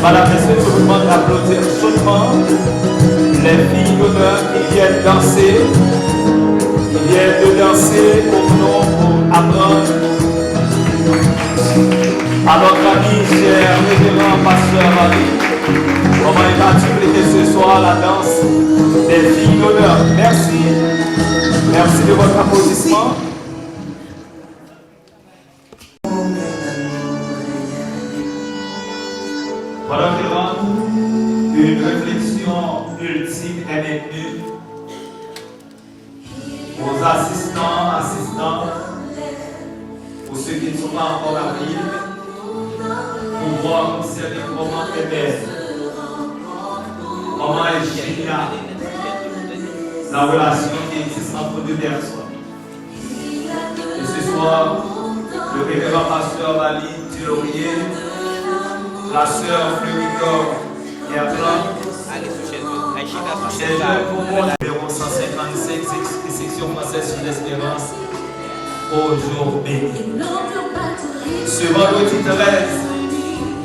Madame, est-ce que tout le monde applaudit chaudement les filles d'honneur qui viennent danser? Ils viennent de danser pour nous, pour apprendre à notre ami cher révérend pasteur Marie. Comment il va dupliquer ce soir la danse des filles d'honneur? Merci. Merci de votre applaudissement. Voilà une réflexion ultime est maintenue aux assistants, assistantes, pour ceux qui ne sont pas encore mariés, pour voir comment est belle, comment est géniale la relation qui existe entre deux personnes. Et ce soir, le révérend pasteur Vali Thilorier, la sœur Fleury-Cor Gertland, c'est le numéro 155, section française sur l'espérance, au jour béni. Ce vendredi 13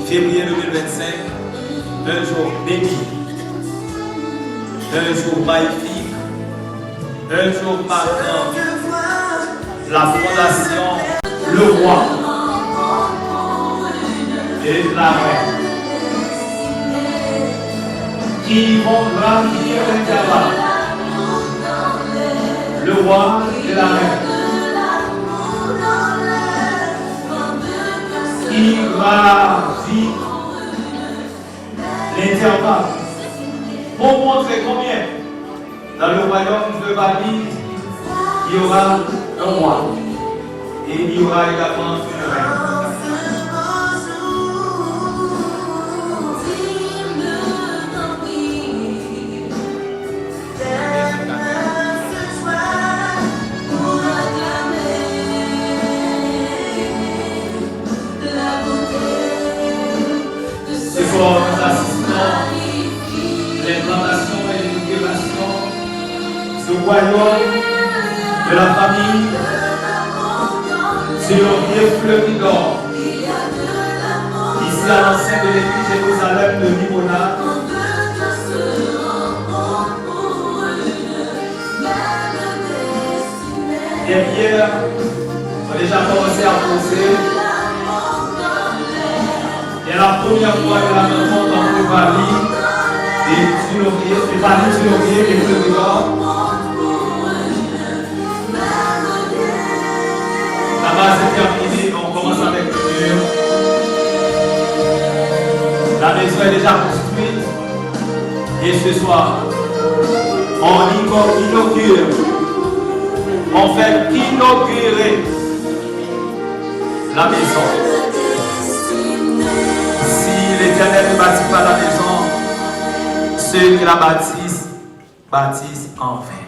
février 2025, un jour béni, un jour magnifique, un jour marquant la fondation, le roi et la reine qui vont gravir l'intervalle. Le roi et la reine qui gravit l'intervalle pour montrer combien dans le royaume de Babylone il y aura un roi et il y aura également une reine. Nous assistons l'implantation et l'inauguration du royaume de la famille Thilorier Fleury-Cor, ici à l'enceinte de l'église Jérusalem de Nimona. Les pierres ont déjà commencé à poser. Et la première fois que la maison entre Vali et Thilorier, et Vali Thilorier et Fleury-Cor, la base est terminée, on commence avec le mur. La maison est déjà construite. Et ce soir, on inaugure, on fait inaugurer la maison. L'Éternel ne bâtit pas la maison, ceux qui la bâtissent, bâtissent en vain.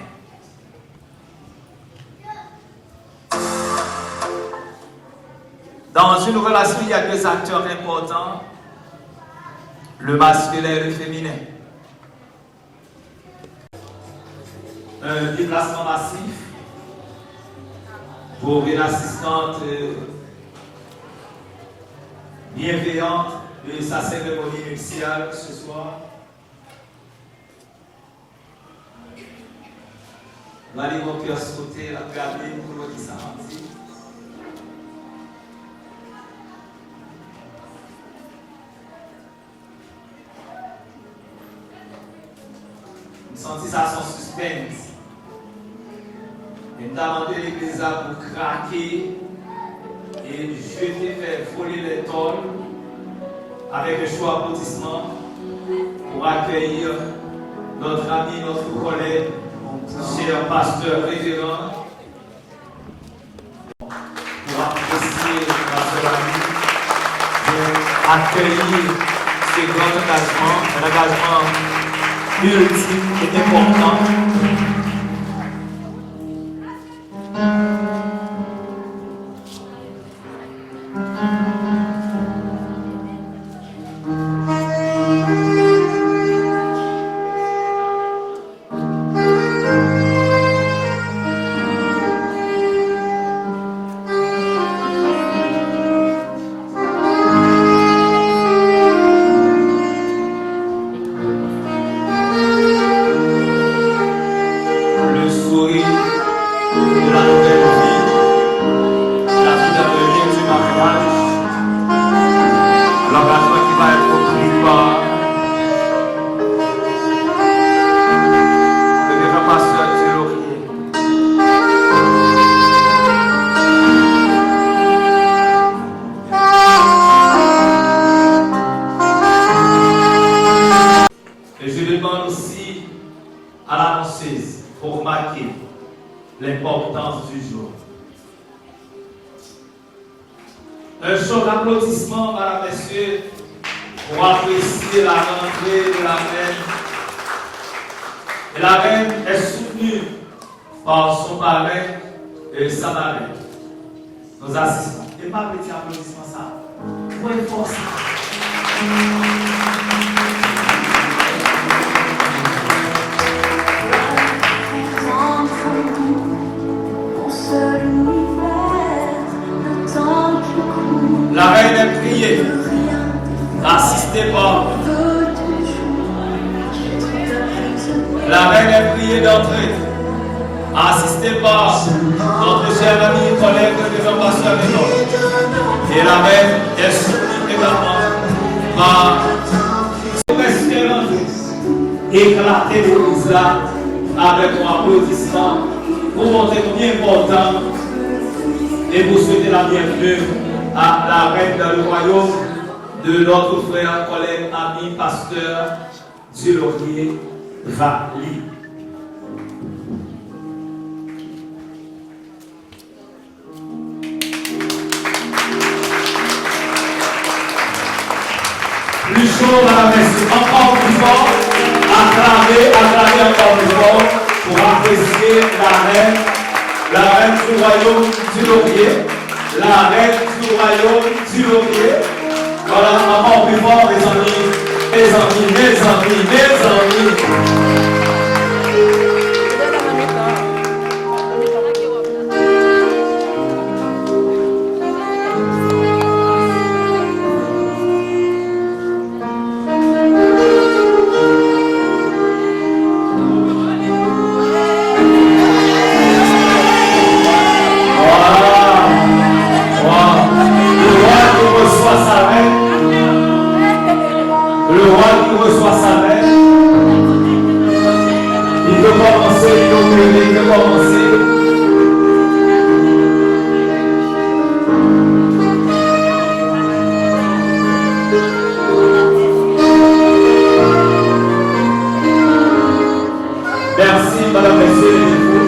Dans une relation, il y a deux acteurs importants, le masculin et le féminin. Un déplacement massif pour une assistante bienveillante de sa cérémonie nuptiale ce soir. On va aller au cœur sauter, la regarder pour le qui s'avantit. On sentit ça son suspense. Et nous avons demandé l'église pour craquer et jeter, faire voler les tôles. avec un chaud applaudissement pour accueillir notre ami, notre collègue, cher pasteur révérend, pour apprécier ma soeur amie, pour accueillir ce grand engagement, un engagement ultime et important. Pour marquer l'importance du jour. Un chaud d'applaudissements, madame, messieurs, pour apprécier la rentrée de la reine. Et la reine est soutenue par son parrain et sa marraine. Nos assistants. Et pas petit applaudissement, ça. Très fort, ça. La reine est priée, assistée par. La reine est priée d'entrer, assistée par notre cher ami, collègue de Jean-Pasteur Ménon. Et la reine est soutenue également par l'espérance éclater l'église là avec un applaudissement pour montrer combien important et vous souhaiter la bienvenue à la reine dans le royaume de notre frère, collègue, ami, pasteur du Laurier Vali. Plus chaud, madame, messieurs, encore plus fort, acclamez encore plus fort pour apprécier la reine du royaume du Laurier. La reine du royaume du Laurier. Voilà, encore plus fort, mes amis, mes amis, mes amis, mes amis. Merci, madame, messieurs les époux.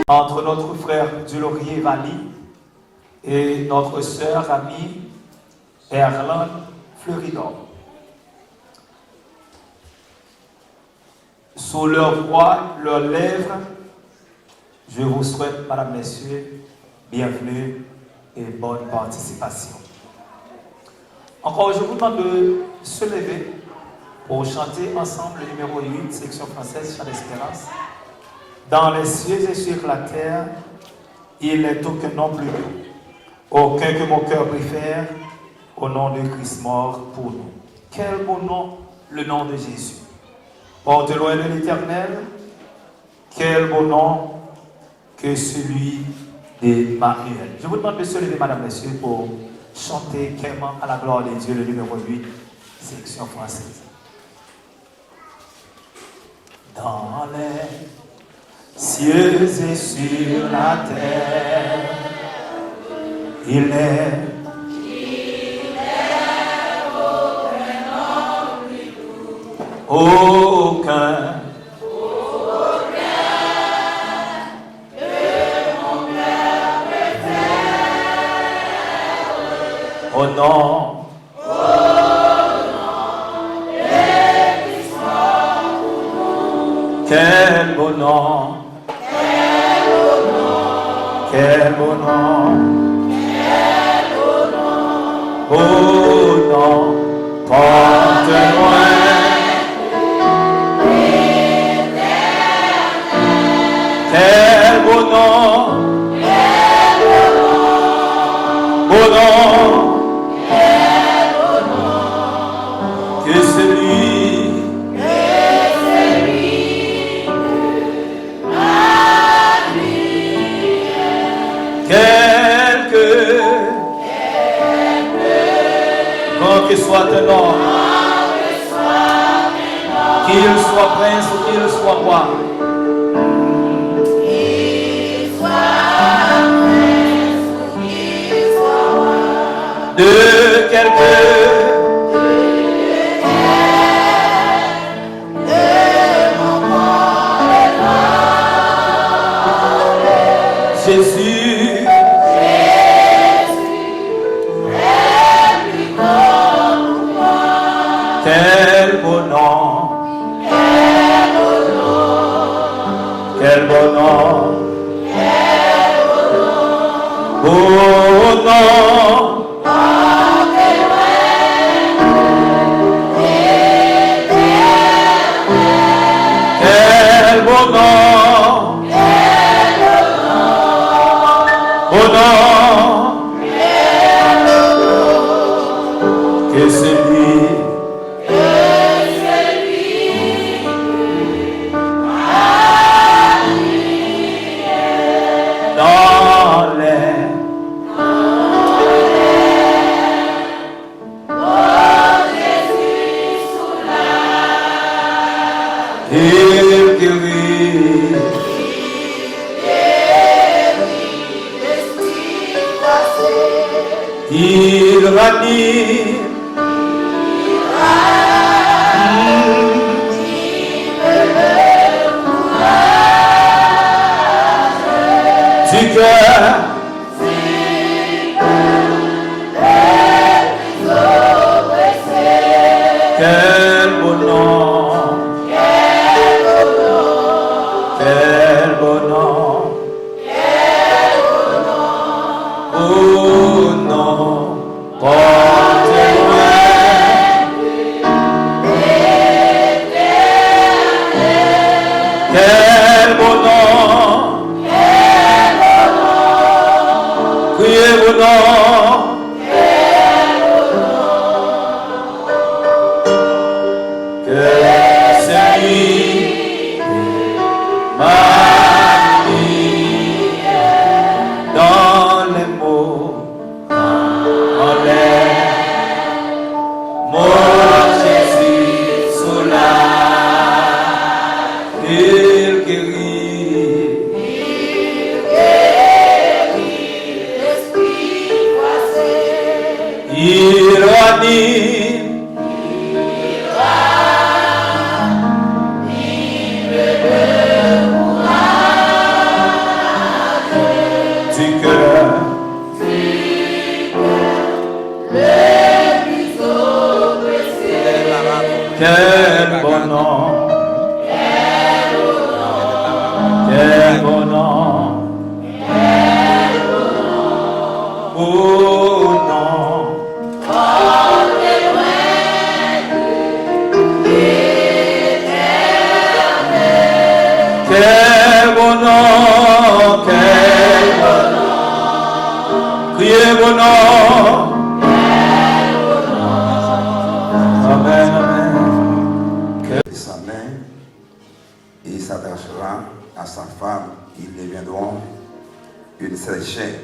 Entre notre frère du Laurier Vali et notre sœur amie Erland Fleuridor. Sous leur voix, leurs lèvres, je vous souhaite, madame, messieurs, bienvenue et bonne participation. Encore, je vous demande de se lever pour chanter ensemble le numéro 8, section française, Chant d'Espérance. Dans les cieux et sur la terre, il n'est aucun nom plus doux, aucun que mon cœur préfère, au nom de Christ mort pour nous. Quel beau nom, le nom de Jésus. Porte loin de l'Éternel, quel beau nom que celui d'Emmanuel. Je vous demande de se lever, madame, messieurs, pour chanter gaiement à la gloire de Dieu, le numéro 8, section française. dans les cieux et sur la terre. Il est aucun au nom quel beau nom, quel beau nom, beau nom, porte loin. Quel beau nom, beau nom, que celui quel que soit un nom, qu'il soit prince ou qu'il soit roi, de quelque Jésus, quel beau nom, quel beau nom, beau nom. Quel beau nom, beau nom, que celui dans les il guérit, il ranime, du cœur, quel beau nom, quel beau nom, beau nom, porte loin, quel beau nom, criez beau nom, que c'est lui m'a mis dans les mots, en l'air, mon Jésus sous la, il guérit, il ranime, du cœur, quel bon nom, quel bon nom, beau nom, quel bon nom, quel bon nom, criez bon nom, amen, amen. Sa main et il s'attachera à sa femme, ils deviendront une seule chair.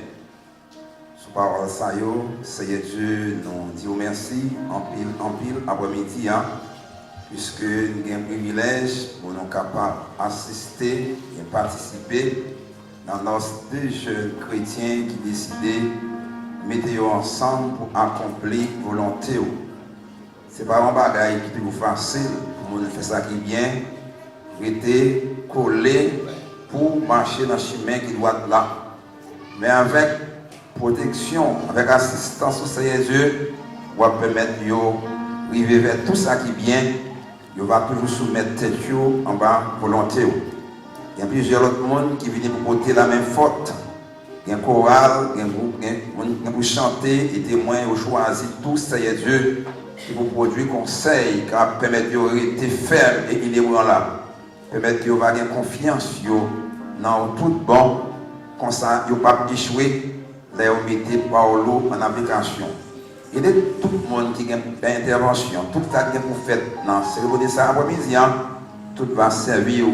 Sous parole ça yo, Seigneur Dieu, nous disons merci en pile après-midi. puisque nous avons un privilège pour nous capables d'assister et participer dans nos deux jeunes chrétiens qui décidaient de mettre ensemble pour accomplir la volonté. Ce n'est pas un bagage qui est facile pour nous faire ça qui est bien, rester collé pour marcher dans le chemin qui doit être là. Mais avec protection, avec assistance au Seigneur Dieu, on va permettre de arriver vers tout ça qui est bien. On va toujours soumettre tête en bas volonté. Il y a plusieurs autres monde qui viennent pour porter la même faute. Il y a un choral, il y a un groupe, qui pour chanter et témoins au choisi tout Seigneur Dieu qui vous produit conseil qui va permettre de rester ferme et inébranlable là. Permettre de avoir confiance dans tout bon, comme ça, vous ne pas échouer, là vous mettez Paulo en application. Et de tout le monde qui a une intervention, tout ça qui est pour faire dans la cérémonie de ça après-midi, tout va servir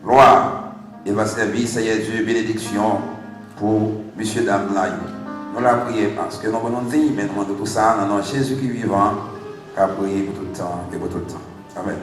gloire et va servir Seigneur Dieu bénédiction pour monsieur dame là. Nous la prions parce que nous avons dit, mais nous demandons tout ça dans le nom de Jésus qui est vivant, qui a prié pour tout le temps et pour tout le temps. Amen.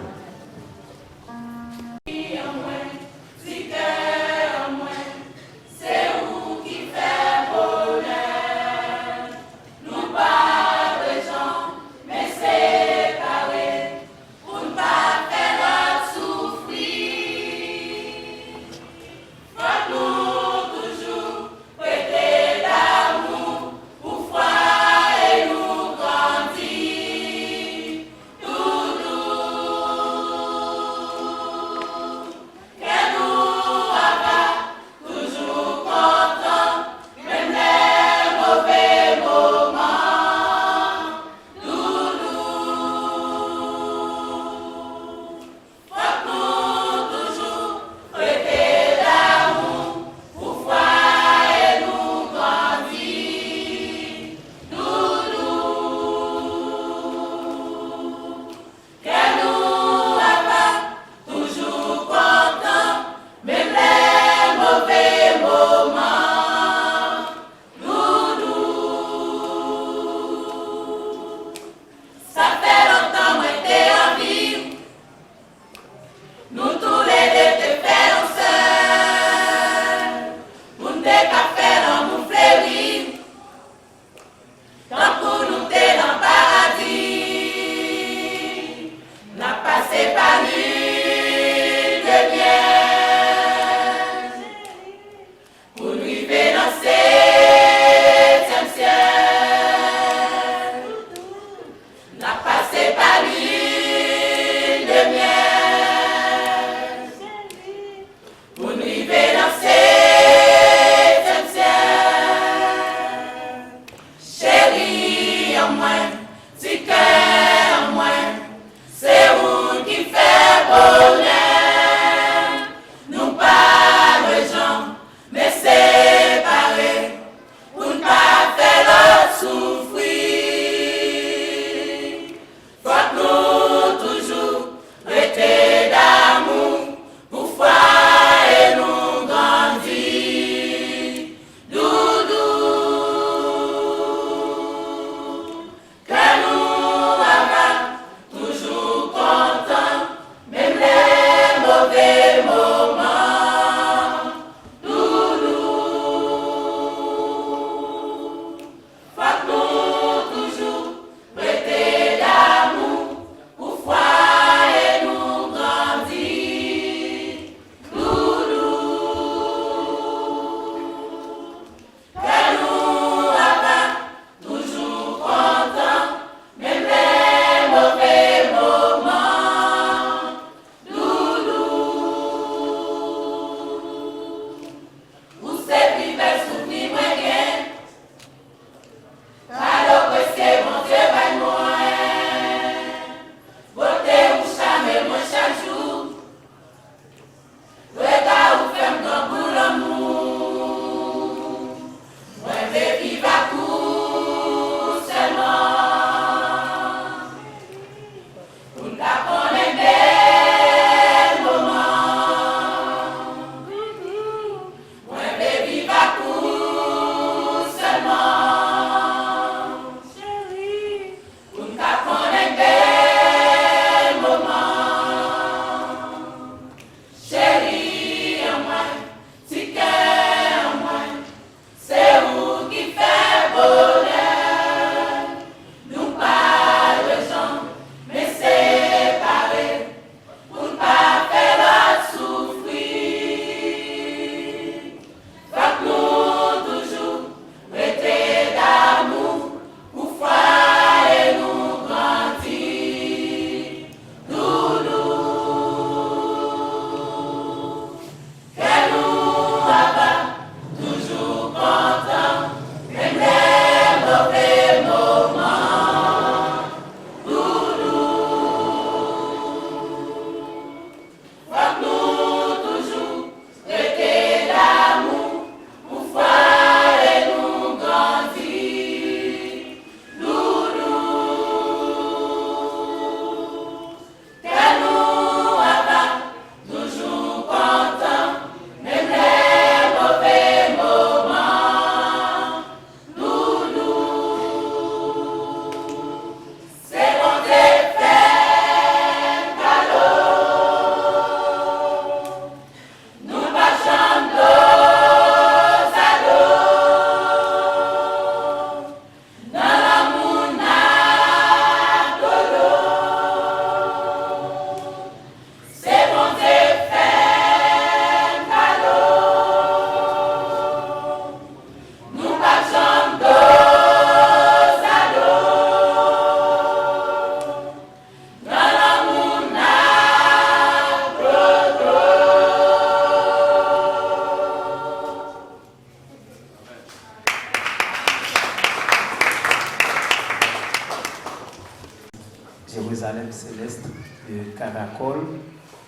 d'accord.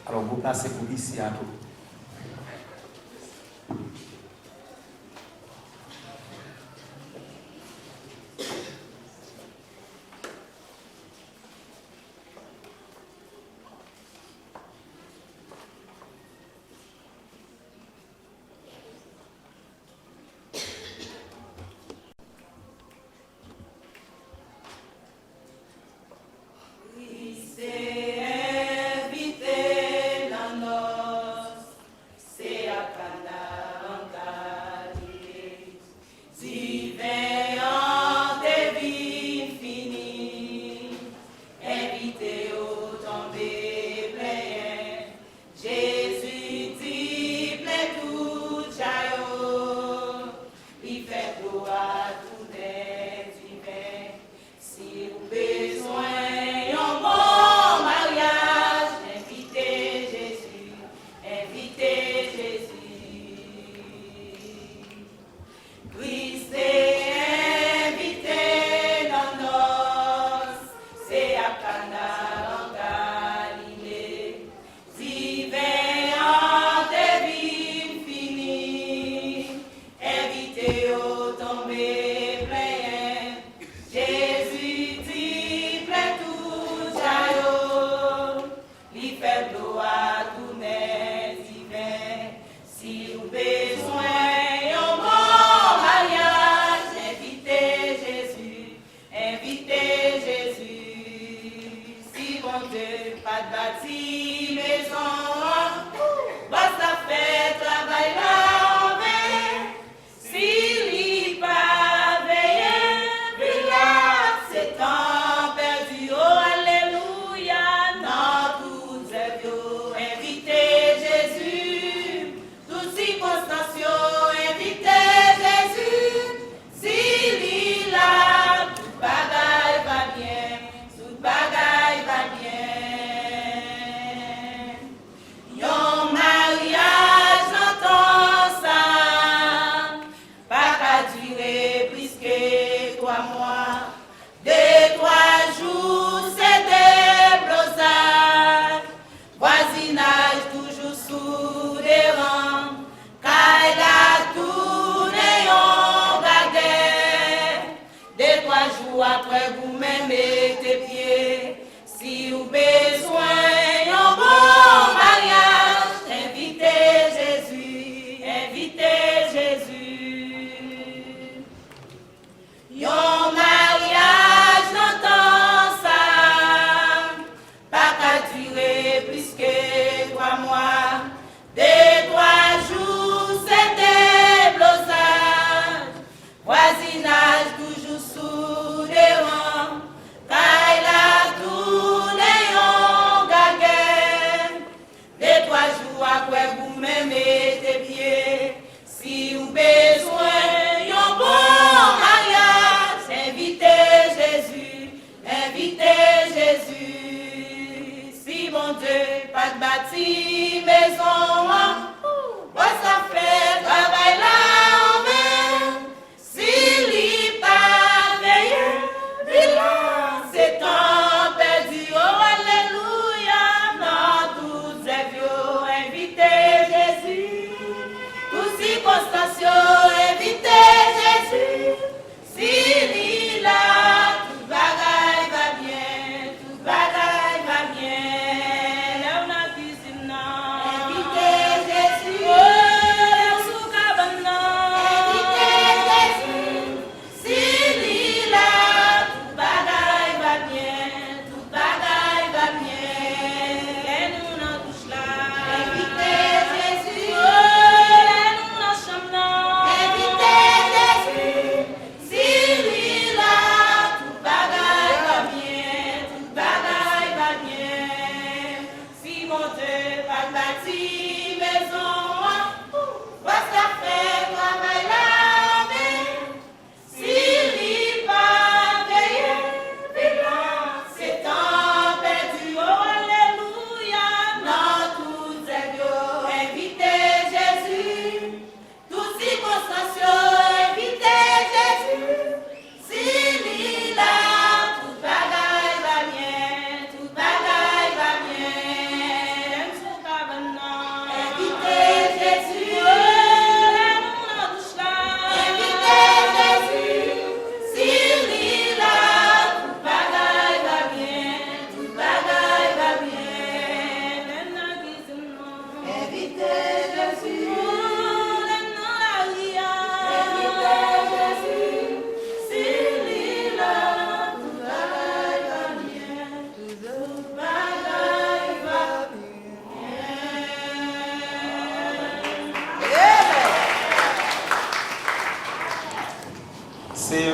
Alors, vous placez pour ici à tout. Se a cantar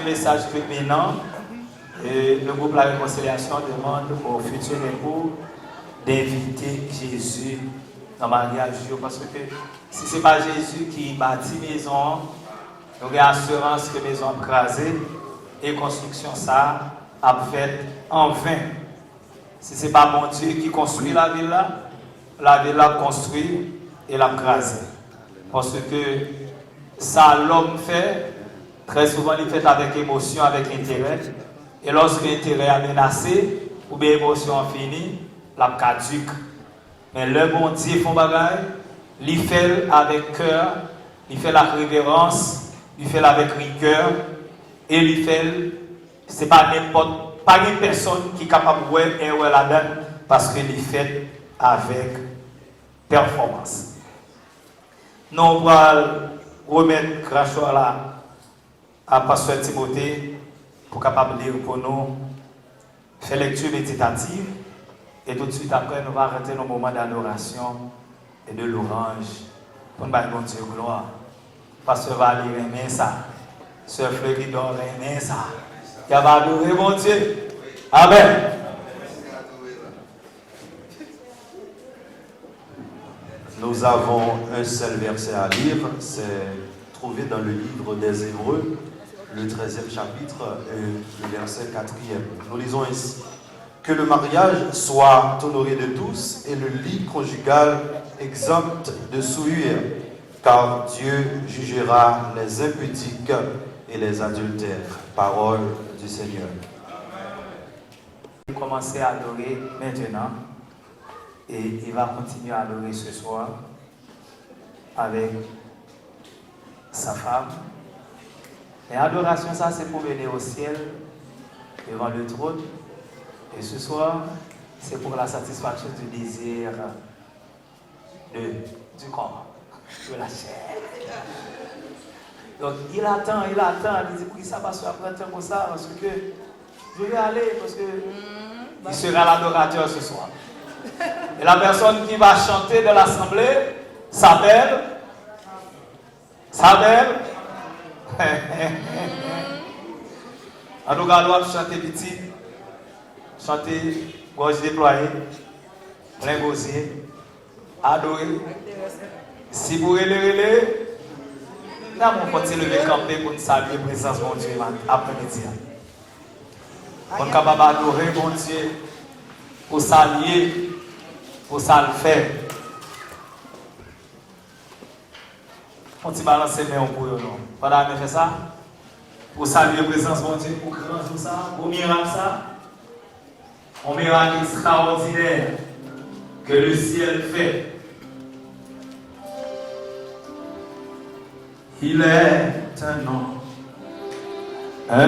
message culminant. Et le groupe La Réconciliation demande aux futurs époux d'inviter Jésus dans le mariage. Parce que si ce n'est pas Jésus qui bâtit maison, nous avons assurance que la maison est crasée et construction ça a fait en vain. Si ce n'est pas mon Dieu qui construit la ville l'a construit et l'a crasée. Parce que ça, l'homme fait, très souvent, il fait avec émotion, avec intérêt. Et lorsque l'intérêt est menacé, ou bien l'émotion finie, la caduque. Mais le bon Dieu font bagaille, il fait avec cœur, il fait la révérence, il fait avec rigueur, et il fait, c'est pas n'importe, pas une personne qui est capable de voir et où la donne, parce qu'il fait avec performance. Nous allons remettre Cracheur là à Pasteur Timothée pour capable lire pour nous, faire lecture méditative, et tout de suite après, nous allons arrêter nos moments d'adoration et de louange pour nous donner bon Dieu gloire. Pasteur Valérie aimait ça, Sœur Fleuridor aimait ça. Il va adorer mon Dieu. Amen. Nous avons un seul verset à lire, c'est trouvé dans le livre des Hébreux, le 13e chapitre, le verset 4e. Nous lisons ici: que le mariage soit honoré de tous et le lit conjugal exempt de souillure, car Dieu jugera les impudiques et les adultères. Parole du Seigneur. Il va commencer à adorer maintenant et il va continuer à adorer ce soir avec sa femme. Et l'adoration, ça, c'est pour venir au ciel devant le trône. Et ce soir, c'est pour la satisfaction du désir du corps, de la chair. Donc, il attend, il dit, oui, ça va se faire un temps comme ça, parce que je vais aller, parce que il sera l'adorateur ce soir. Et la personne qui va chanter de l'assemblée s'appelle en tout cas, on doit chanter petit, chanter gorge déployée, plein gosier, adorer. Si vous relevez, nous allons lever camper pour nous saluer la présence de mon Dieu après-midi. On est capable d'adorer mon Dieu pour s'allier, pour ça le faire. On t'y balance les mains pour eux. Pendant que fait ça, pour saluer la présence de mon Dieu, pour grand jour ça, pour miracle ça, un miracle extraordinaire que le ciel fait. Il est un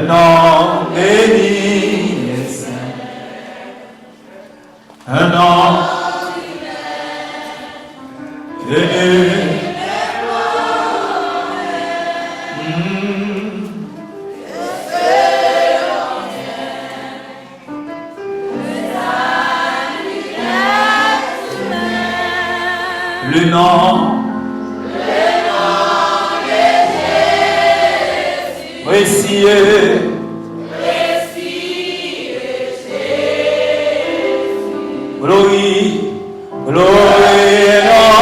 nom béni et saint, un nom béni. Le nom précieux, glorie, glorie et non,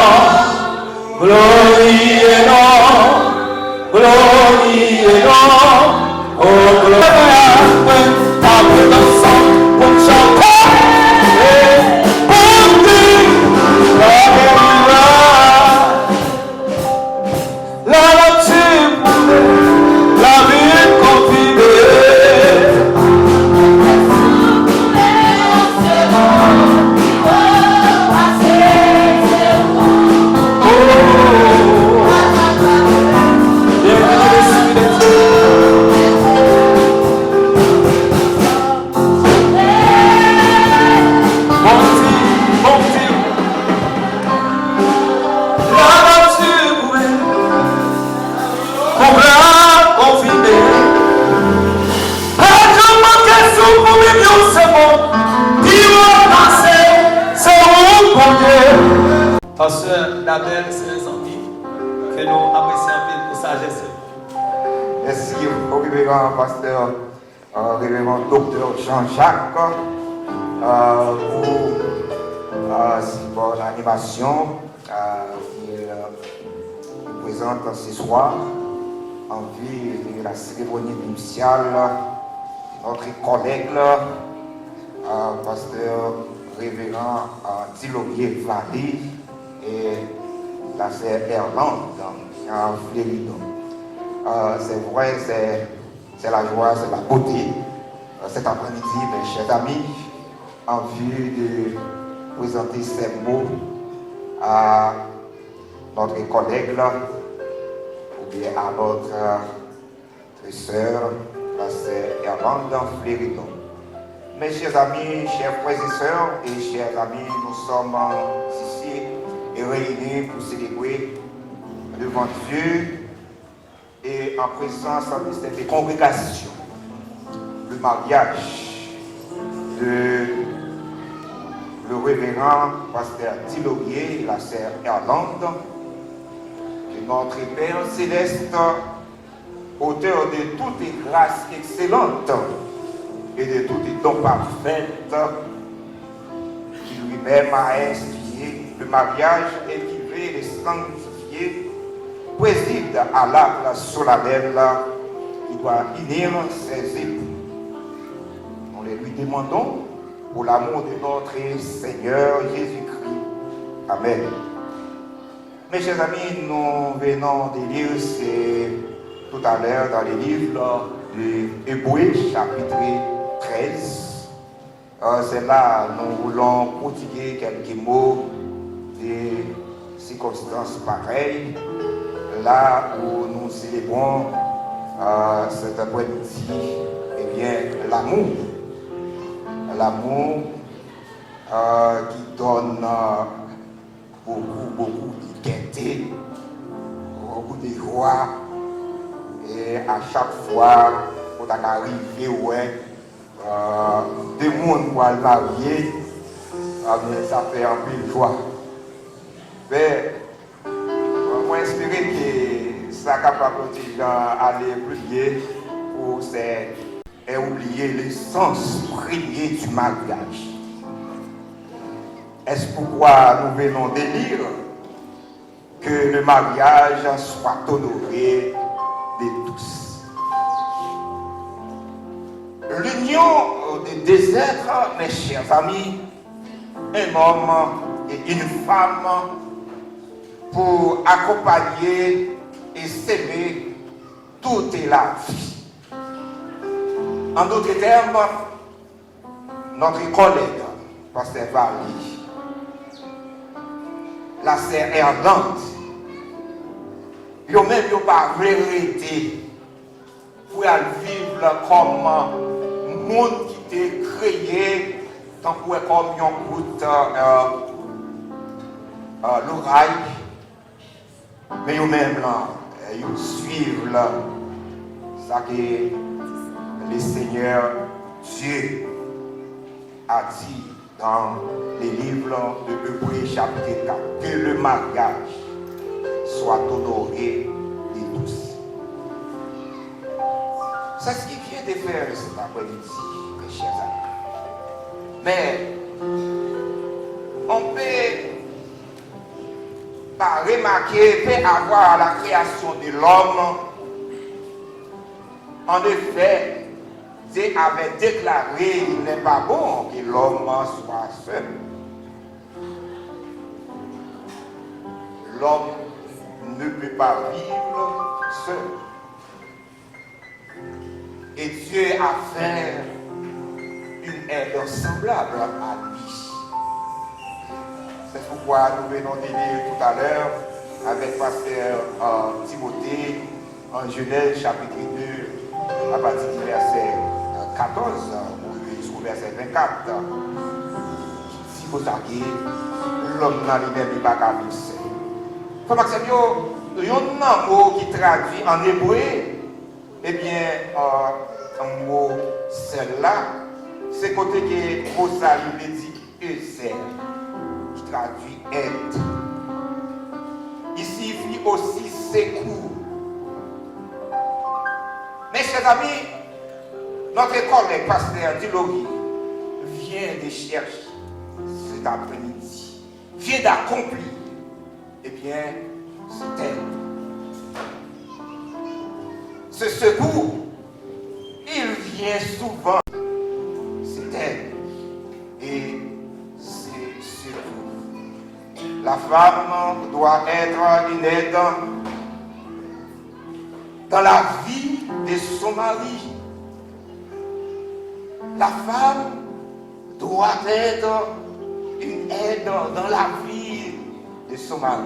glorie et non, glorie et non, oh gloire, table d'ensemble pour chanter, pour dire, la nature pour la vie confinée. Pasteur Dabel, c'est un ami que nous apprécions pour sagesse. Merci au révérend pasteur, révérend docteur Jean-Jacques pour l'animation qu'il présente ce soir en vue de la cérémonie nuptiale. Notre collègue, pasteur révérend Thilomier Vallée et la sœur Erlande en Fléridon. C'est vrai, c'est la joie, c'est la beauté. Cet après-midi, mes chers amis, en vue de présenter ces mots à notre collègue, ou bien à notre sœur, la sœur Erlande Fléridon. Mes chers amis, chers frères et sœurs, et chers amis, nous sommes ici et réunis pour célébrer devant Dieu et en présence de cette congrégation le mariage de le révérend pasteur Thilomier et la sœur Erlande, de notre Père Céleste, auteur de toutes les grâces excellentes et de toutes les dons parfaites, qui lui-même a inspiré le mariage et qui veut les sanctifier, préside à l'acte solennel qui doit unir ses époux. Nous les lui demandons pour l'amour de notre Seigneur Jésus-Christ. Amen. Mes chers amis, nous venons de lire tout à l'heure dans les livres de Hébreux, chapitre 13. C'est là nous voulons prodiguer quelques mots de circonstances pareilles, là où nous célébrons cet après-midi, eh bien, l'amour. L'amour qui donne beaucoup de gaieté, beaucoup de joie, et à chaque fois, on arrive, ouais, des mondes pour le marier, ça fait un peu de joie. Mais, moi, espérer que ça capable de aller prier pour et oublier l'essence premier du mariage. Est-ce pourquoi nous venons de lire que le mariage soit honoré de tous? L'union des deux êtres, mes chers amis, un homme et une femme, pour accompagner et s'aimer toute la vie. En d'autres termes, notre collègue, pasteur Vallée, la sœur Erlande, ils n'ont même pas vérité pour vivre comme un monde qui était créé, tant que comme un bout l'oreille, mais eux-mêmes, ils suivent ça que le Seigneur Dieu a dit dans les livres de Hébreux chapitre 4 que le mariage soit honoré de tous. C'est ce qu'il vient de faire cet après-midi, mes chers amis. Mais on peut pas remarquer, peut avoir la création de l'homme. En effet, Dieu avait déclaré qu'il n'est pas bon que l'homme soit seul. L'homme ne peut pas vivre seul. Et Dieu a fait une aide semblable à lui. C'est pourquoi nous venons de lire tout à l'heure avec pasteur Timothée en Genèse chapitre 2 à partir du verset 14 jusqu'au verset 24. Si vous savez, l'homme dans lui-même n'est pas capable. Comme il y a un mot qui traduit en hébreu, eh bien, un mot celle-là, c'est côté que mot ça il dit Ezer, qui traduit être. Il signifie aussi secours. chers amis, notre collègue pasteur Dilogui vient de chercher cet après-midi, vient d'accomplir. Eh bien, c'est elle. Ce secours, il vient souvent. C'est elle. Et c'est secours. La femme doit être une aide dans la vie de son mari. La femme doit être une aide dans la vie de son mari.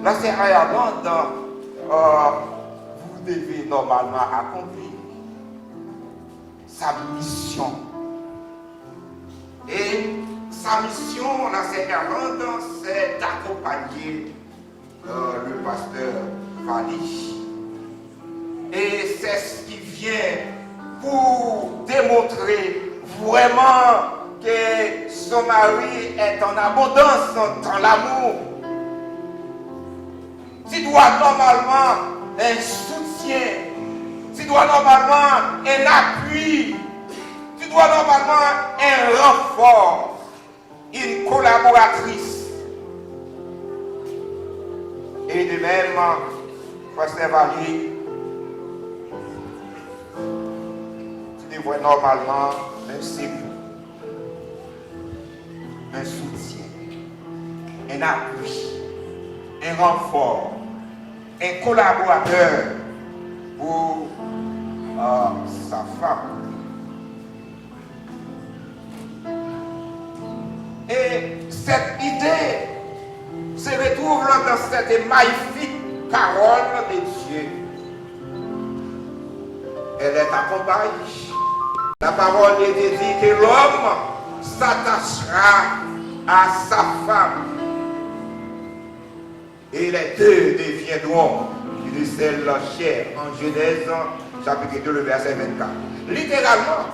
Là, c'est réellement vous devez normalement accomplir sa mission. Et sa mission, là, c'est Irlande, c'est d'accompagner le pasteur Fali. Et c'est ce qui vient pour démontrer vraiment que son mari est en abondance dans l'amour. Tu dois normalement un soutien, tu dois normalement un appui, tu dois normalement un renfort, une collaboratrice. Et de même, pasteur Vali, tu devrais normalement un secours, un soutien, un appui, un renfort, un collaborateur pour sa femme. Et cette idée se retrouve dans cette magnifique parole de Dieu. Elle est accompagnée. La parole de Dieu dit que l'homme s'attachera à sa femme. Et les deux deviendront une seule chair. En Genèse, chapitre 2, le verset 24. Littéralement,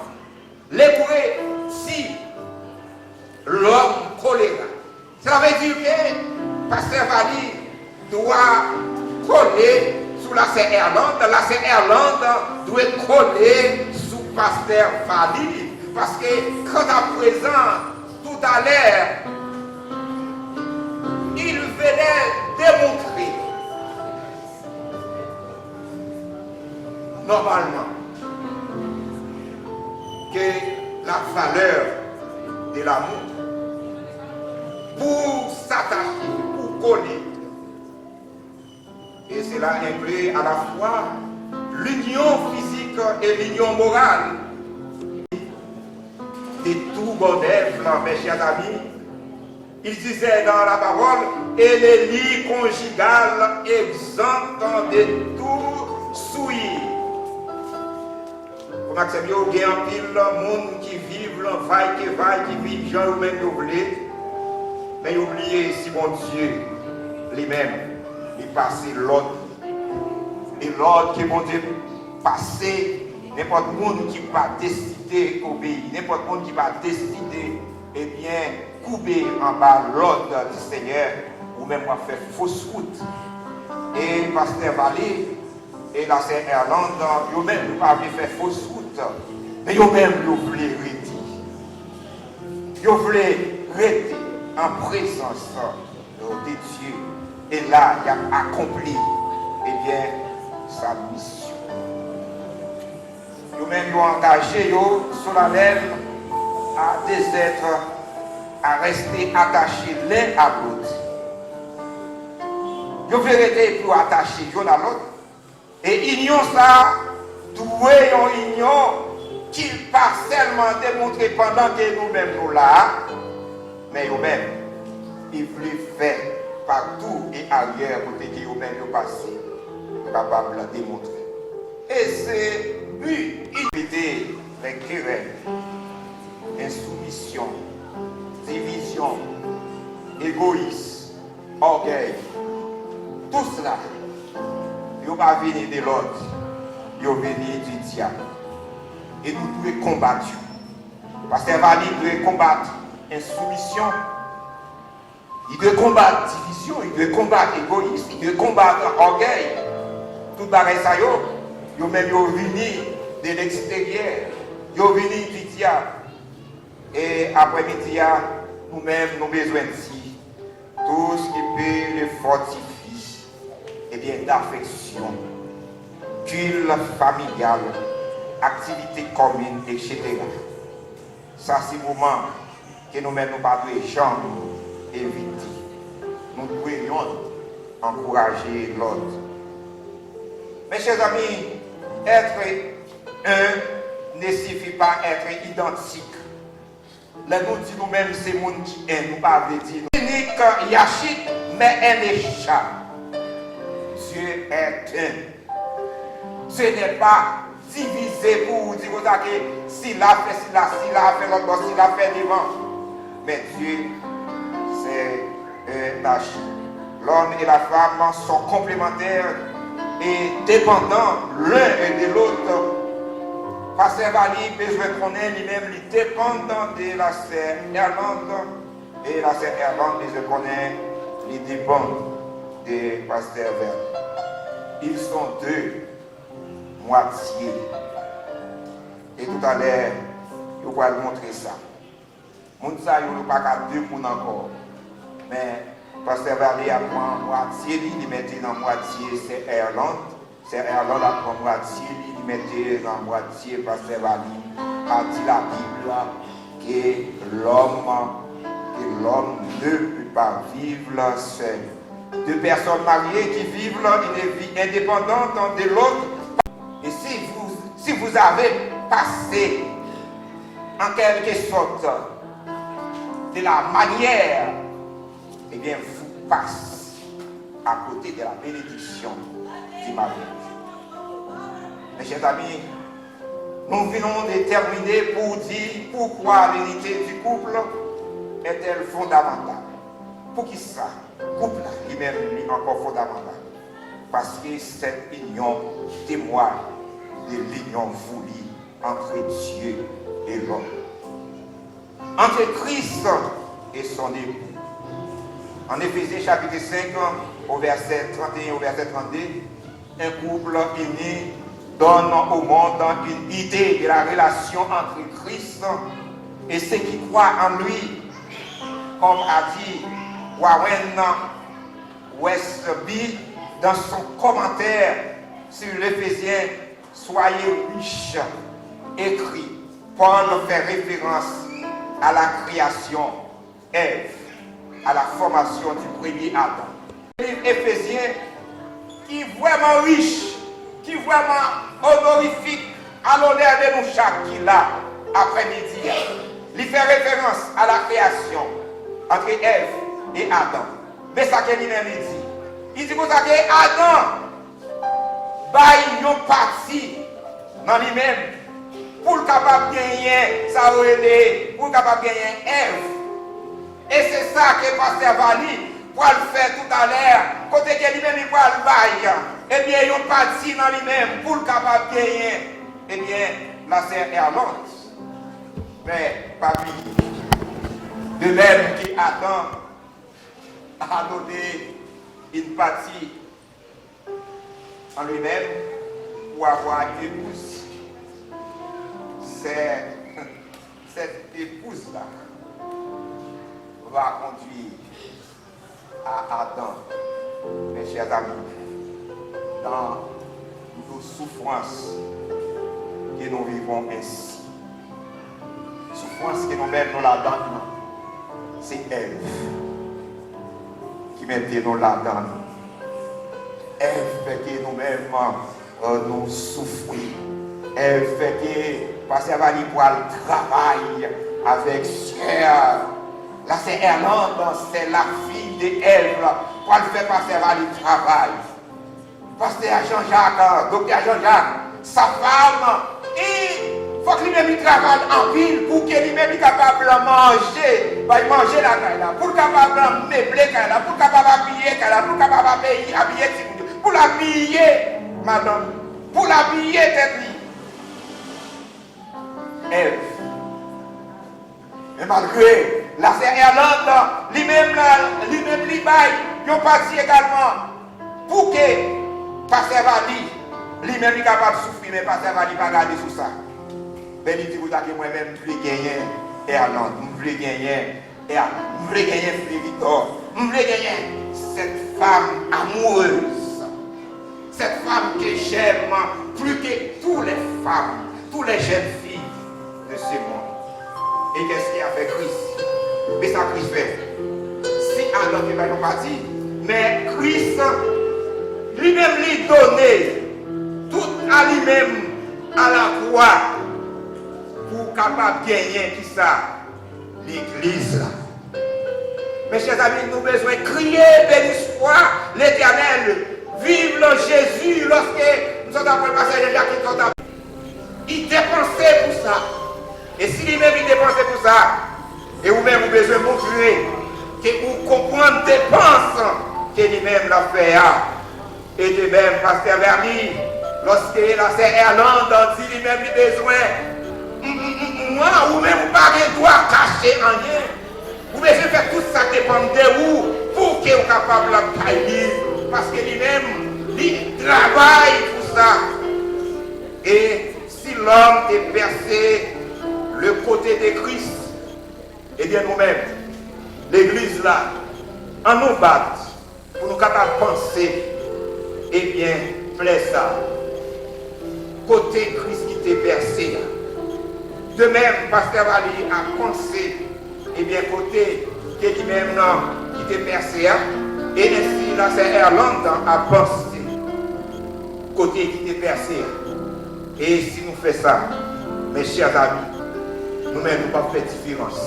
l'hébreu, si l'homme choléra, ça veut dire que pasteur Vali doit coller sous la sœur Irlande. La sœur Irlande doit coller sous pasteur Vali. Parce que quand à présent, tout à l'heure, il venait démontrer normalement que la valeur de l'amour pour s'attacher, pour coller, et cela inclut à la fois l'union physique et l'union morale de tout bon œuvre, mes chers amis. Il disait dans la parole, et les lits conjugales exemptent de tout souillé. Comme c'est bien, il y a un pile monde qui vivent, qui vivent, gens eux-mêmes oubliés. Mais oubliez si mon Dieu, lui-même, il passe l'ordre. Et l'ordre que mon Dieu passe, n'importe monde qui va décider d'obéir, n'importe monde qui va décider, eh bien, couper en bas l'ordre du Seigneur, ou même faire fausse route. Et pasteur Vali et la sœur Irlande, ils même ne pas faire fausse route, mais ils même voulaient rester. Ils voulaient rester en présence de Dieu. Et là, il a accompli, eh bien, sa mission. Ils même ont engagé solennellement à des êtres à rester attachés l'un à l'autre. Ils veulent rester plus attachés l'un à l'autre. Et union ça, doué une union qui pas seulement démontré pendant que nous-mêmes nous là, mais eux-mêmes, ils veulent faire partout et ailleurs côté que eux-mêmes nous passent, capables de démontrer. Et c'est lui, éviter les querelles, insoumission, division, égoïsme, orgueil, tout cela, ils ne pas venir de l'autre, ils venir du diable. Et nous devons combattre. Pasteur Vali doit combattre insoumission, il doit combattre division, il doit combattre égoïsme, il doit combattre orgueil. Tout barré ça, Yo même yo venu de l'extérieur. Yo venu midi. Et après-midi, nous-mêmes, nous avons besoin de tout ce qui peut le fortifier, et bien d'affection, culte familial, activité commune, etc. Ça, c'est le moment que nous-mêmes, nous ne pouvons jamais éviter. Nous devrions encourager l'autre. Mes chers amis, être un ne suffit pas être identique. Là, nous disons nous-mêmes, c'est le monde qui est, nous ne pas dire. Unique Yachit, mais un échat. Dieu est un. Ce n'est pas divisé pour dire que s'il a fait cela, s'il a fait l'autre, s'il a fait devant. Mais Dieu, c'est un Yachit. L'homme et la femme sont complémentaires et dépendants l'un et de l'autre. Pasteur Vali, besoin qu'on ait lui-même, il dépend de la sœur Erlande. Et la sœur Erlande, besoin qu'on ait, il dépend de Pasteur Vali. Ils sont deux moitiés. Et tout à l'heure, je vais vous montrer ça. Mon ça, il n'y a pas deux pour encore. Mais Pasteur Vali apprend moitié, il met dans moitié, c'est Erlande. C'est Erlande apprend moitié, mettez en moitié, Pasteur Vali, a dit la Bible que l'homme ne peut pas vivre seul. Deux personnes mariées qui vivent une vie indépendante de l'autre. Et si vous avez passé en quelque sorte de la manière, eh bien vous passez à côté de la bénédiction du mariage. Mes chers amis, nous venons déterminer pour dire pourquoi l'unité du couple est-elle fondamentale. Pour qui ça? Le couple lui-même est encore fondamental. Parce que cette union témoigne de l'union voulue entre Dieu et l'homme. Entre Christ et son époux. En Éphésiens chapitre 5, au verset 31 au verset 32, un couple uni donne au monde une idée de la relation entre Christ et ceux qui croient en lui, comme a dit Warren Westby dans son commentaire sur l'Éphésiens, soyez riches, écrit. Paul fait référence à la création, Ève, à la formation du premier Adam. Le livre Éphésiens qui est vraiment riche, qui est vraiment honorifique à l'honneur de nous chaque qui là après-midi. Il fait référence à la création entre Ève et Adam. Mais ça qu'il lui-même dit. Il dit que Adam baille une partie dans lui-même pour le capable de gagner ça aurait pour le capable de gagner Ève. Et c'est ça que Pasteur Vali pour le faire tout à l'heure, côté que lui-même il va le bail. Eh bien, il y a une partie dans lui-même pour le capable de gagner. Eh bien, la sœur Erlande. Mais parmi de même qu'Adam a donné une partie en lui-même pour avoir une épouse. Cette épouse-là va conduire à Adam, mes chers amis, dans nos souffrances que nous vivons ainsi. Souffrance que nous mettons là-dedans, c'est Ève qui mettons là-dedans. Ève fait que nous-mêmes nous souffrons. Ève fait que Pasteur Vali pour le travail avec sœur. La sœur Erlande, c'est la fille d'Ève pour le faire Pasteur Vali travail. Pasteur Jean-Jacques, docteur Jean-Jacques, sa femme, il faut que lui-même travaille en ville pour que lui-même soit capable de manger, manger la caille, pour capable de meubler la caille, pour capable d'habiller la caille, pour capable d'habiller, pour l'habiller, madame, pour l'habiller tête. Ève. Mais malgré la sœur Erlande, lui-même lui baille, ils ont parti également pour que Pasteur Vali Lui-même il est capable de souffrir, mais pasteur va pas garder sur ça. Ben il dit vous que moi-même je veux gagner Erland, je veux gagner je veux gagner Frère Victor, je veux gagner cette femme amoureuse, cette femme que j'aime plus que toutes les femmes, toutes les jeunes filles de ce monde. Et qu'est-ce qu'il a fait Christ? Mais ça Christ fait. Si Adam ne va pas dire, mais Christ lui-même lui donné tout à lui-même à la croix pour capable de gagner qui ça? L'église. Mes chers amis, nous avons besoin de crier, béni soit l'Éternel. Vive le Jésus lorsque nous sommes après le passage de Jacques qui sont à... Il dépensait pour ça. Et si lui-même il dépensait pour ça, et vous-même vous avez besoin de montrer que vous comprenez les dépenses que lui-même l'a fait. Et de même, Pasteur Verny, lorsque la sœur Erland dit lui-même il a besoin, moi ou même vous ne doit pas cacher rien. Vous devez faire tout ça dépend de vous pour que vous soyez capable de payer. Parce que lui-même, il travaille pour ça. Et si l'homme est percé le côté de Christ, eh bien nous-mêmes, l'église là, en nous battre, pour nous capables de penser, eh bien, plaît ça. Côté Christ qui t'est percé là. De même, Pasteur Vali a pensé, eh bien, côté qui lui-même qui t'est percé là, et ainsi là, c'est Erland a pensé, côté qui t'est percé là. Et si nous faisons ça, mes chers amis, nous-mêmes, nous ne pas faire différence.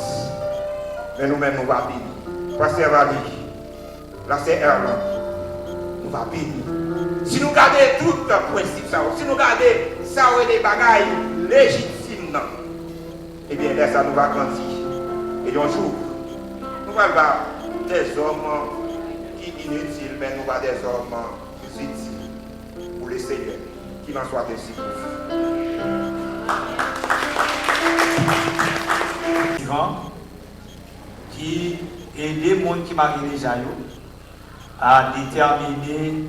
Mais nous-mêmes, nous va bénir. Pasteur Vali, là c'est Erland, nous va bénir. Si nous gardons tout le principe, si nous gardons ça, des bagailles légitimes, eh bien, là, ça nous va grandir. Et un jour, nous allons voir des hommes qui sont inutiles, mais nous allons voir des hommes utiles pour le Seigneur. Qu'il en soit ainsi pour vous. Qui aide les gens qui marient déjà à déterminer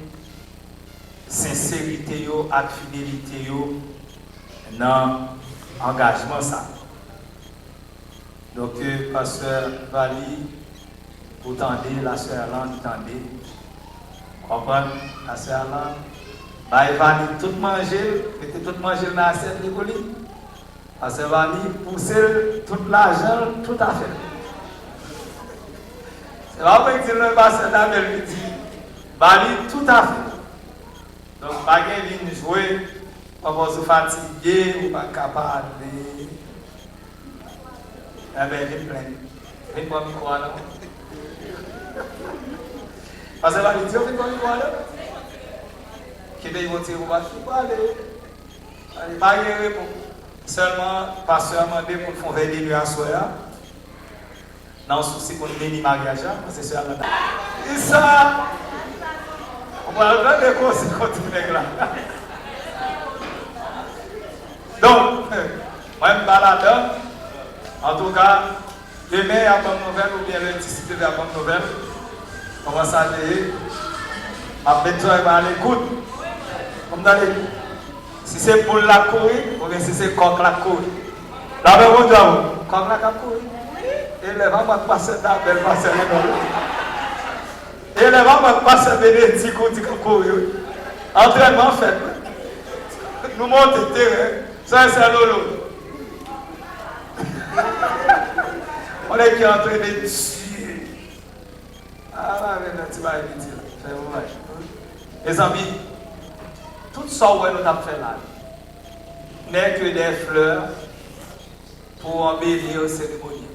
sincérité et fidélité dans l'engagement. Donc, Pasteur Vali, vous tendez, la sœur Erland, vous tendez. Comprenez, la sœur Erland. Il va tout manger, mettez tout manger dans l'assiette de l'école. Parce que va pousser tout l'argent, tout à fait. C'est pas pour dire le pasteur d'Abel dit, va tout à fait. Donc, pas de jouer, pas de fatiguer, ou pas capable de. Eh bien, il est plein. Il pas micro là. Parce que va dire, il pas micro là. Qui veut voter ou pas, allez, pas de réponse. Seulement, pasteur a demandé pour faire des nuits à soi. Dans le souci pour bénir mariage, parce que c'est ça. Et ça, on va regarder comment c'est continué là. Donc, moi, je me balade. En tout cas, demain, il y a une bonne nouvelle, ou bien lundi, si il y a une bonne nouvelle. On va s'allier. Après, tu vas à l'écoute. Si c'est pour la courir, ou bien si c'est coq la courir. Là, vous dites, coq la courir. Et les gens vont passer dans la belle passer là. Et les gens vont passer dans les petits coups de courir. Entraînement fait. Nous montons le terrain. Ça, c'est lolo. On est qui entraîne de tuer. Ah, mais tu vas éviter. Les amis, tout ça que nous avons fait là n'est que des fleurs pour embellir les cérémonies.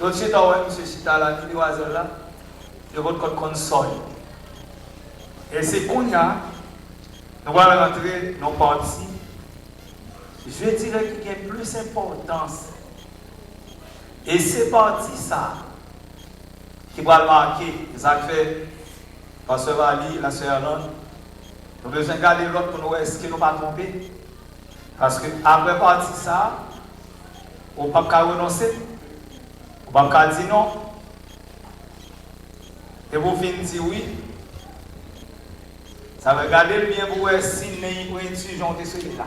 Je suis dans M. Chita là, qui est là, je vais vous console. Et c'est qu'on y a, nous allons rentrer dans nos parties. Je dirais qu'il y a plus d'importance. Et c'est parti ça qui va marquer les affaires. Pasteur Vali, la sœur Erland. Nous devons besoin de garder l'autre pour nous voir est-ce qu'il ne nous pas trompé. Parce qu'après partir ça, on ne peut pas renoncer. On ne peut pas dire non. Et vous finissez dire oui. Ça veut garder bien pour voir si les intuitions sont sur là.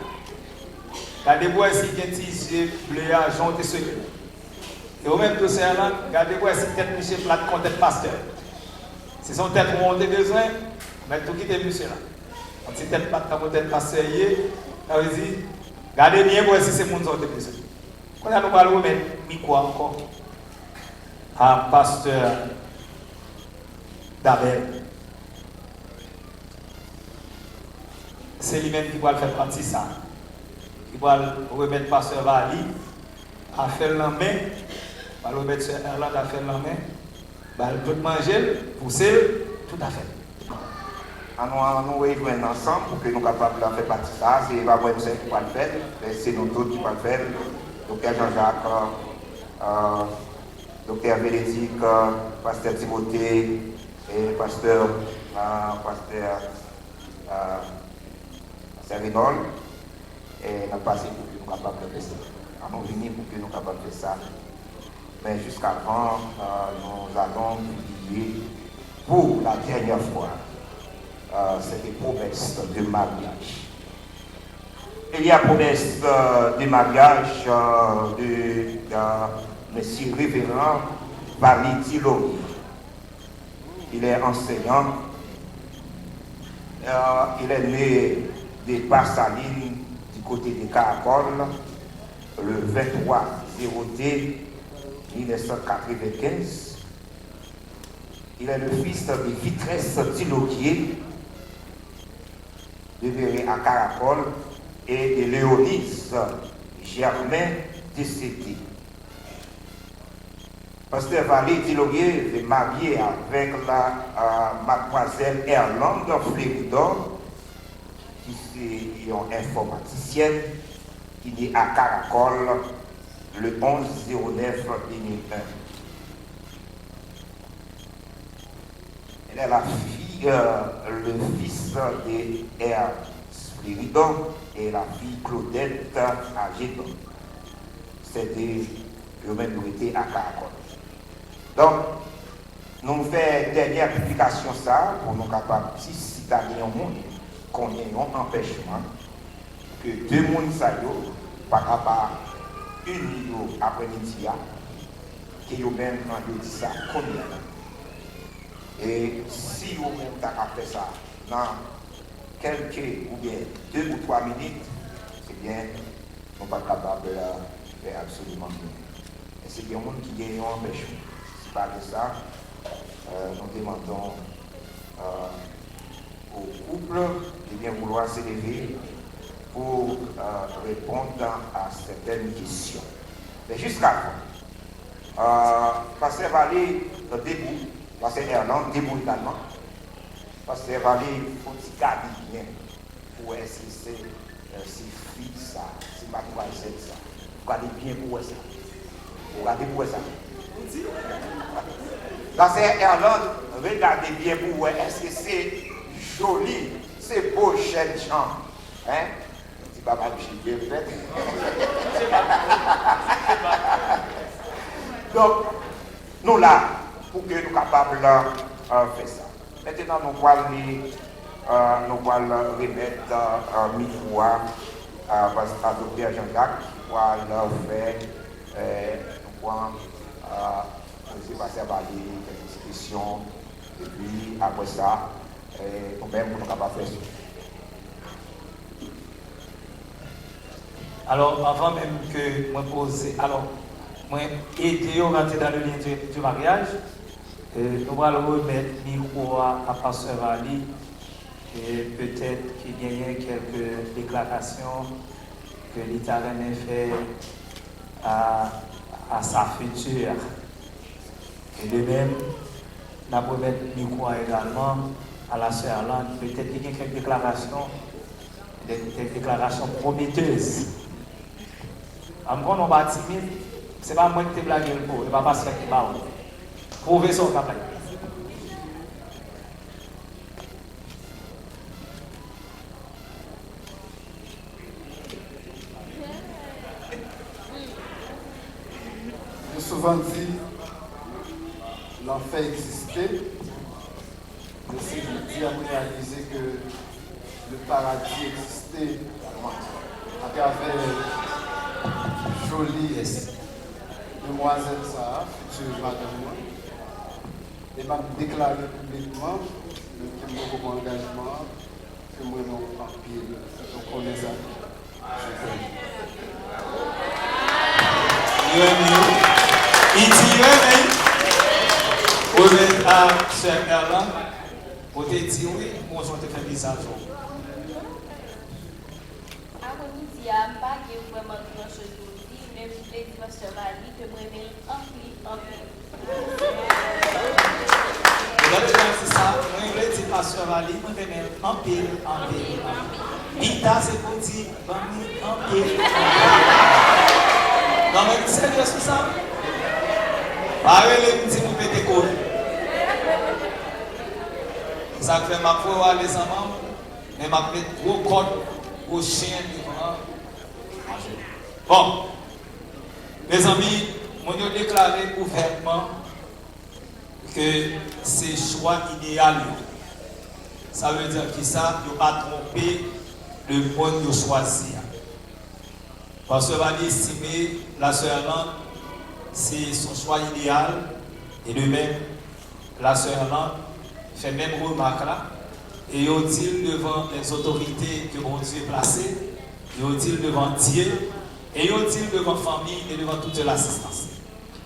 Gardez voir si les yeux bleus sont sur là. Et au même dossier là, gardez voir si tête monsieur plate contre tête pasteur. Si son tête où on a besoin, mais tout quitter monsieur là. Donc si tête plate contre tête pasteur, ça veut dire gardez bien voir si c'est mon zone de besoin. On a nous allons remettre micro encore à pasteur Dabel. C'est lui-même qui va faire partie de ça. Il va remettre pasteur Vali à faire la main, va remettre sur Erland à faire la main, va le manger, pousser, tout à fait. Nous réunissons ensemble pour que nous soyons capables de faire partie de ça. C'est pas moi qui va le faire, c'est nous tous qui va le faire. Docteur Jean-Jacques, docteur Bénédicte, pasteur Timothée et pasteur Servinol. Et nous passons pour que nous soyons capables de faire ça. Nous venons pour que nous soyons capables de faire ça. Mais jusqu'avant, nous allons publier pour la dernière fois cette promesse de mariage. Il y a promesse de mariage de M. Révérend Vali Lori. Il est enseignant. Il est né de Passaline du côté de Caracol le 23 02 1995. Il est le fils de Vitresse Tiloquier, demeuré à Caracol, et de Léonise Germain décédé. Pasteur Vali Tiloquier est marié avec la mademoiselle Erland Fléridor, qui est une informaticienne, qui est à Caracol le 11-09-2001. Elle est la fille, le fils de R. Spiriton et la fille Claudette Agéton. C'était l'humanité à Caracol. Donc, nous faisons dernière publication ça pour nous capables, si citadins au monde, qu'on ait un empêchement que deux mondes saillent par rapport une après-midi, qui ont même dit ça combien. Et si vous même fait ça dans quelques ou bien 2 ou 3 minutes, c'est bien, nous ne sommes pas capables de faire absolument rien. Et c'est bien le monde qui gagne un empêchement. Si pas de ça, nous demandons au couple de bien vouloir s'élever pour répondre à certaines questions. Mais jusqu'à quand Pasteur Vali debout, Pasteur Erland debout également, Pasteur Vali faut garder bien pour essayer ces filles, ça, c'est ma mademoiselle, ça. Vous gardez bien pour ça. Vous gardez pour ça. Pasteur Erland, regardez bien pour est-ce que c'est joli, c'est beau, cher gens. Hein? Papa, je suis bien fait. Donc, nous là, pour que nous soyons capables de faire ça. Maintenant, nous allons remettre un micro à Dr. Jean-Jacques qui va leur faire, nous allons passer par des discussions, et puis après ça, nous-mêmes, nous sommes capables de faire ça. Alors, avant même que moi pose, alors, moi aider à rentrer dans le lien du mariage, nous allons remettre le micro à Pasteur Vali et peut-être qu'il y a quelques déclarations que l'État a fait à sa future. Et de même, nous allons remettre le micro également à la sœur Erland. Peut-être qu'il y a quelques déclarations, des déclarations prometteuses. Encore non pas timide, c'est pas moi qui te blague pour, et pas parce que tu parles. Prouvez son campagne. J'ai souvent dit, l'enfer existait. Je dis à mon réalisé que le paradis existait à travers jolie demoiselle Sarah, future madame. Et m'a déclaré publiquement que mon engagement, que moi non en pile. Donc on est ça. Il dit vous êtes à Sœur Erland, vous te dit oui, moi je te fais visage. Avant midi, il n'y a pas vraiment grand chose pour dire, mais je voulais dire à Sœur Valie que moi je en pile. Vous allez voir c'est ça, moi je voulais dire à Sœur Valie, moi je en pile. Vita c'est pour dire, en pile. Non mais sérieux c'est ça? Parlez les petits vous mettez quoi? Ça fait ma foi les amants, mais ma mettre gros code au chien devant. Bon, mes amis, moi je déclaré ouvertement que c'est choix idéal. Ça veut dire que ça, il ne pas tromper le bon de choisir. Parce que va estimer la sœur Erland, c'est son choix idéal, et de même, la sœur Erland fait même remarque là, et il dit devant les autorités que mon Dieu a placées, il dit devant Dieu, et il dit devant la famille et devant toute l'assistance.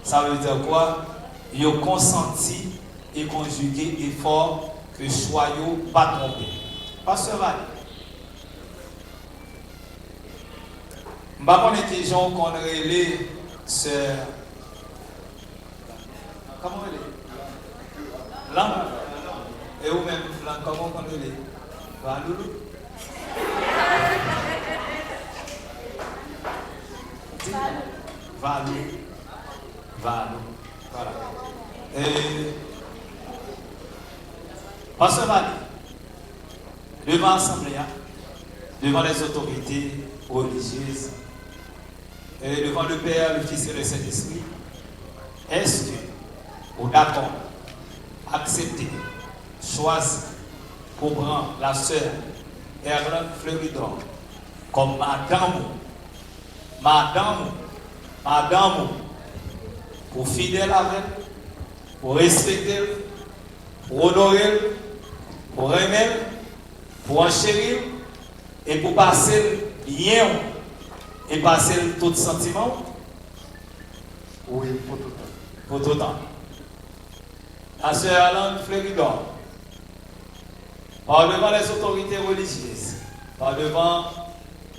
Ça veut dire quoi? Il a consenti et conjugué effort que soyons pas trompés. Pasteur Valie. Je ne sais pas si les gens qu'on relève sœur. Comment elle est? Langue. Et vous même, comment on relève? Valoulou. Valou. Voilà. Pasteur Valie, devant l'Assemblée, devant les autorités religieuses, et devant le Père, le Fils et le Saint-Esprit, est-ce que vous d'accord, accepter, choisir pour prendre la sœur Erland Fleuridor comme madame, pour fidèle avec, pour respecter, pour honorer, pour aimer, pour enchérir et pour passer bien et passer tout sentiment? Oui, pour tout temps. Pour tout temps. La sœur Erland Fleuridor, par devant les autorités religieuses, par devant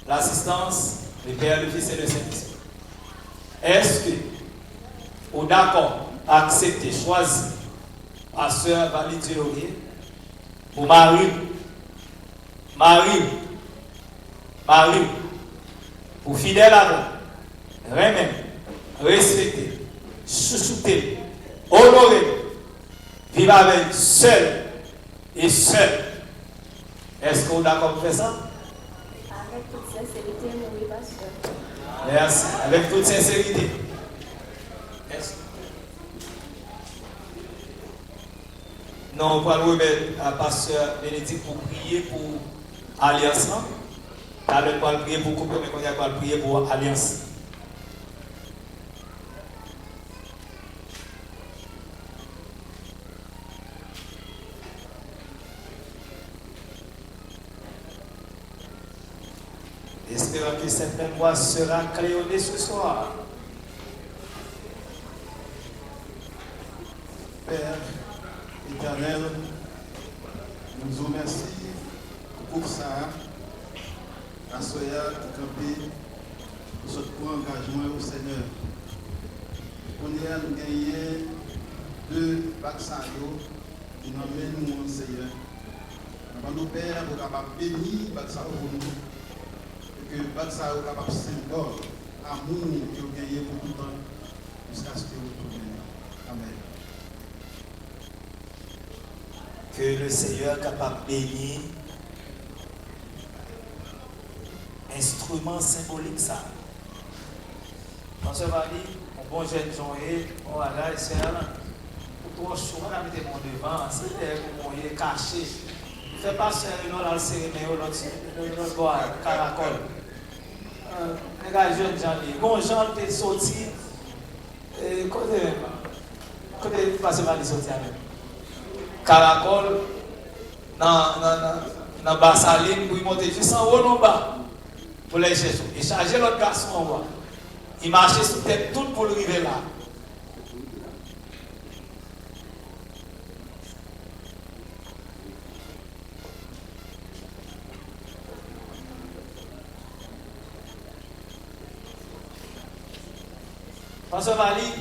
l'assistance du Père, le Fils et le Saint-Esprit, est-ce que vous d'accord accepter, choisir la sœur Valie Laurier pour Marie, pour fidèle avec, remettre, respecter, chouchouter, honorer, vivre avec seul et seul. Est-ce que vous d'accord pour faire ça? Avec toute sincérité, oui, pasteur. Merci. Avec toute sincérité. Merci. Non, on va le remettre à pasteur Bénédicte pour prier pour Alliance. On va prier pour couper, mais on va prier pour Alliance. Espérons que cette mémoire sera crayonnée ce soir. Père éternel, nous vous remercions pour ça, à Soya qui campé pour ce point engagement au Seigneur. On est à nous gagner 2 vaccins qui nous amènent au Seigneur. Nous Père, pour capable bénir vaccins pour nous. Que le vaccin soit capable de symbole amour que vous gagnez pour tout le temps jusqu'à ce que vous retournez. Amen. Que le Seigneur est capable de bénir instrument symbolique ça. Pasteur Valie, mon bon jeune Jean-Yves, on va là, c'est là. Pour toi, je suis là, mettez mon devant, c'est là que mon est caché. fait passer une heure à le serrer, mais l'autre bois, caracol. Les gars, jeunes gens, bon, Jean, t'es sorti, et côté passer par les sorties avec. Caracol, dans Bassaline, pour y monter juste en haut, en bas, pour les chercher. Et charger l'autre garçon en bas. Il marchait sous tête toute pour arriver là. François Vali,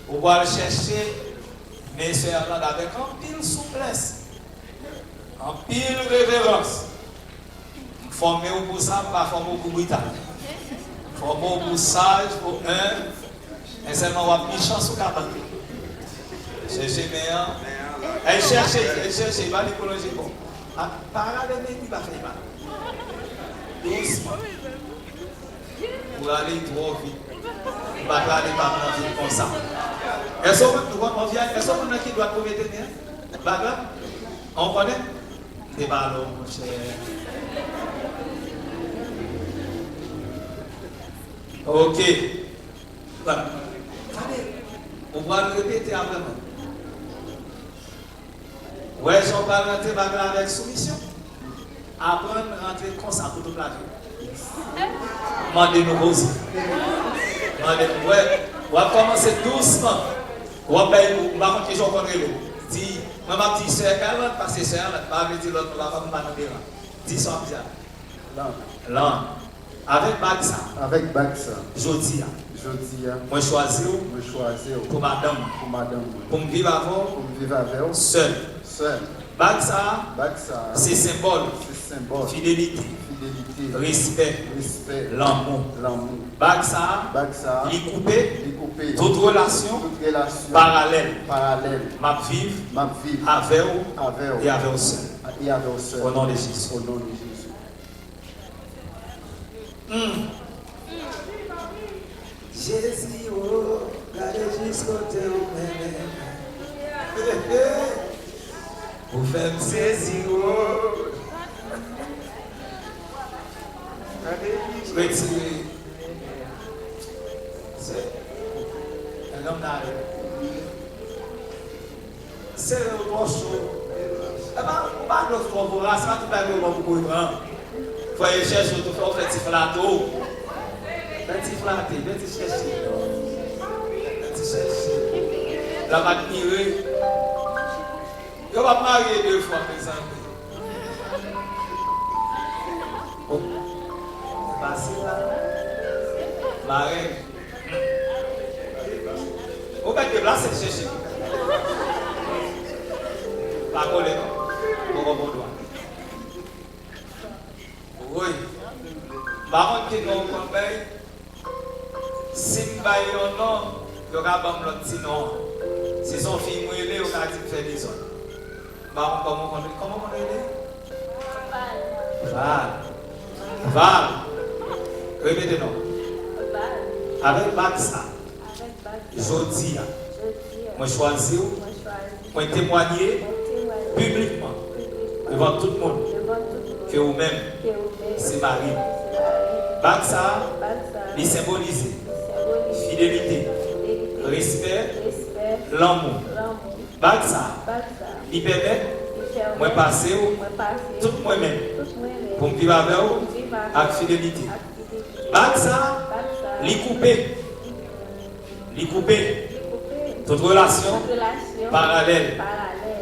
on va le chercher, mais c'est avec un pile souplesse, un pile révérence. Formé pour ça, pas formé pour brutal. Formé pour sage, pour un, et seulement on va mis chance au cabane. Chercher meilleur. Elle cherche, il va l'écologie bon. Parade de il va faire mal. Doucement. Pour aller trop vite. Il va aller par mon vie comme ça. Est-ce qu'on a qui doit trouver des biens? Bagarre? On connaît? Des ballons, mon cher. Ok. Voilà. On va le répéter après. Ouais, j'en parle rentrer bagarre avec soumission. Apprendre à rentrer comme ça pour toute la vie. Demandez-nous aussi. Ouais, on va commencer doucement. On va payer pour ma question qu'on est là. Dis, ma petite soeur, elle parce que soeur, elle va me dire l'autre, la femme va nous dire. Dis ça, bien. Là. Avec Bagsa. Avec Bagsa. Jodi. Moi choisir pour madame. Pour me vivre avec. Seul. Bagsa. C'est symbole. Fidélité. Respect. L'amour. Bagsa. Li couper. Toute relation. Parallèle. Ma vivre. Avec et avec seul. Au nom de Jésus. Jésus, oh, regardez jusqu'au teu vous faites saisir, oh. Retirez. C'est un homme d'arrêt. C'est le bon chaud. On va le faire pour la ça, tu vas le voir pour comprendre. Il faut aller chercher, il faut faire un petit plateau. Petit flatter, petit chercher. La va admirer. Je vais marier 2 fois, par exemple. Facile là. Marier. Au fait, de là, c'est chercher. Pas coller, non? Pour bon doigt. Oui. Par contre, qui nous conseille, si nous avons un nom, nous avons l'autre petit nom. Si son fille est là, on a dit de faire des autres. Comment on est là? Val. Répétez-nous. Avec Bagsa. Jodi. Moi choisir. Moi témoigner publiquement devant tout le monde que vous-même, c'est Marie. Bagsa, il symbolise fidélité, respect, l'amour. Bagsa, il permet moi passer tout moi-même pour me vivre avec vous avec fidélité. Bagsa, il couper toute relation parallèle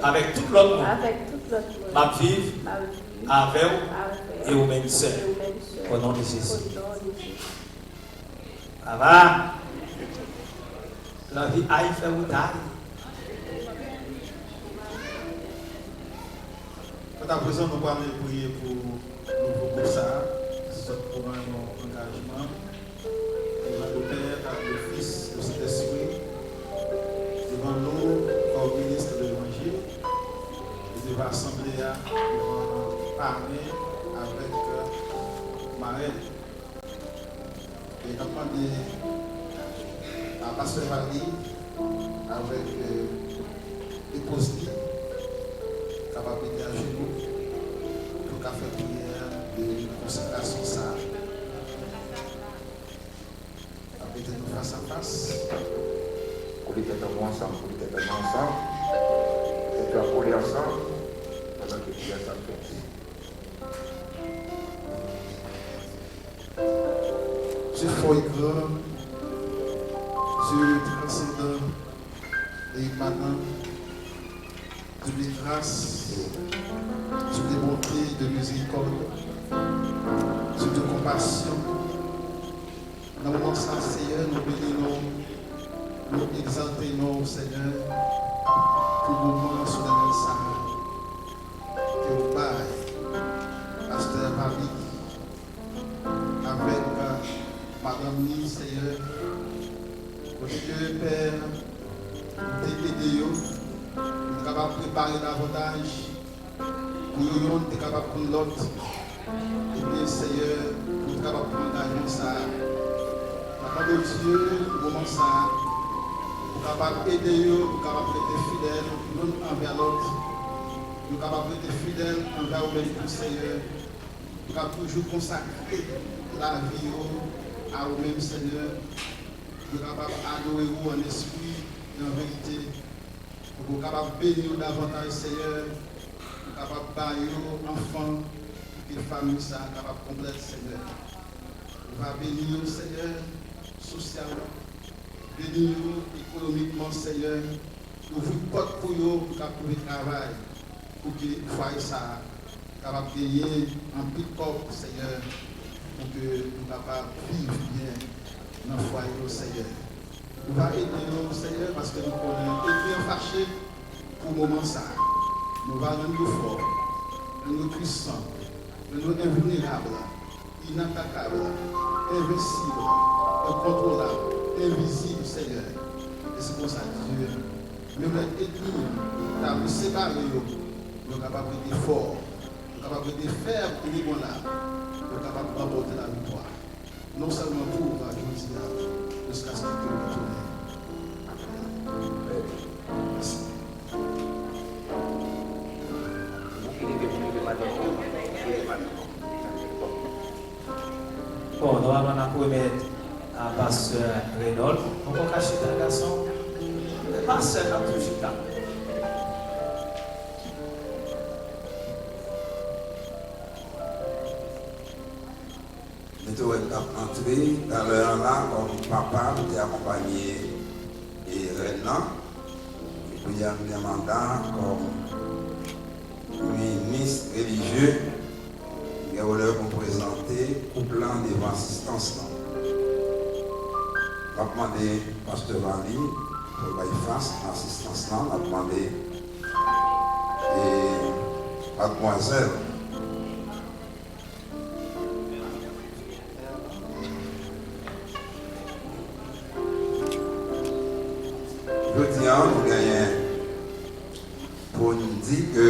avec tout l'autre monde. Ma vivre avec vous et vous-même seul. Au nom de Jésus. Ça va? La vie aille faire ou taille. À présent, nous allons prier pour ça, pour un engagement. Devant le Père, le Fils, le Saint-Esprit, devant nous, comme ministre de l'Évangile, et devant l'Assemblée, devant parler avec Marelle. Et nous demandons à Pasteur Vali, avec l'épouse, capable de à genoux, la fait prière de consécration ça. Mettez-nous face à face. Coller tête ensemble, coller tête ensemble. Et puis coller ensemble. Pendant que prière ça fait. Dieu fort et grand, Dieu transcendant et immanent, Dieu de grâce, Dieu de bonté, de miséricorde, Dieu de compassion. Dans le moment ça, Seigneur, nous bénissons, nous exaltons, Seigneur, pour le moment solennel ça, que vous baillez, Pasteur Marie, avec Madame Ni, Seigneur, côté que Père, nous t'aider, nous sommes capables de préparer davantage, pour nous, nous sommes capables de prendre l'autre, et bien, Seigneur, nous sommes capables de prendre ça. La parole de Dieu, au moment ça, nous sommes capables d'aider, nous sommes capables d'être fidèles, l'un envers l'autre, nous sommes capables d'être fidèles envers nous-mêmes, Seigneur, nous sommes toujours consacrer la vie à vous-même, Seigneur. Nous sommes capables d'adorer vous en esprit et en vérité. Nous sommes capables de bénir davantage, Seigneur. Nous sommes capables de bailler enfants, que les familles sont capables de compléter, Seigneur. Nous allons bénir, Seigneur, socialement, bénir économiquement, Seigneur. Nous vous portons pour vous pour trouver travail, pour que les foyers soient capables de gagner un petit corps, Seigneur, pour que nous soyons capables de vivre bien dans le foyer, Seigneur. Nous allons aider nous, Seigneur, parce que nous connaissons et bien fâchés pour le moment ça. Nous allons rendre nous forts, nous puissants, nous invulnérables, inattaquables, invincibles, incontrôlables, invisibles, Seigneur. Et c'est pour ça que Dieu, même les ennemis, nous avons séparé, nous sommes capables d'être forts, nous sommes capables de faire pour les bons là, nous sommes capables de remporter la victoire. Non seulement pour la journée, jusqu'à ce que Dieu retourne. Merci. Bon, normalement, on a pour mettre à Pasteur Renaud. On peut cacher un garçon. Le pasteur a toujours là. Nous devons entrer dans l'heure là, comme papa, nous avons accompagné et Renan. Nous avons un mandat comme ministre religieux. Nous avons leur présenter au plan devant assistance. Nous avons demandé Pasteur Vali pour faire face à l'assistance. Nous avons demandé mademoiselle. Je dis à nous gagnons pour nous dire que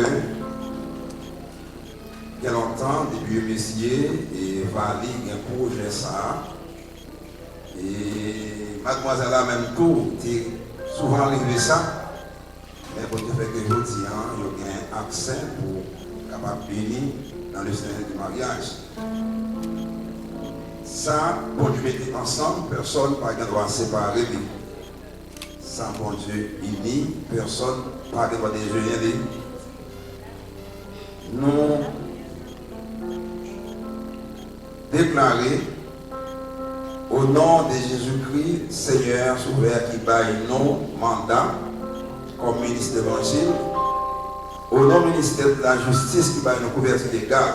il y a longtemps, depuis Messier et Vali, il y a un projet ça. Et mademoiselle a même tout, souvent arrivé ça. Mais pour te faire que je dis, il y a un accès pour capable bénir dans le sein du mariage. Ça, pour nous mettre ensemble, personne n'a pas droit à séparer. Sans bon Dieu uni, personne n'a pas droit de déjeuner. Nous déclarer au nom de Jésus-Christ, Seigneur, souverain qui baille nos mandats comme ministre de l'Évangile, au nom du ministère de la Justice qui baille nos couvertures légales,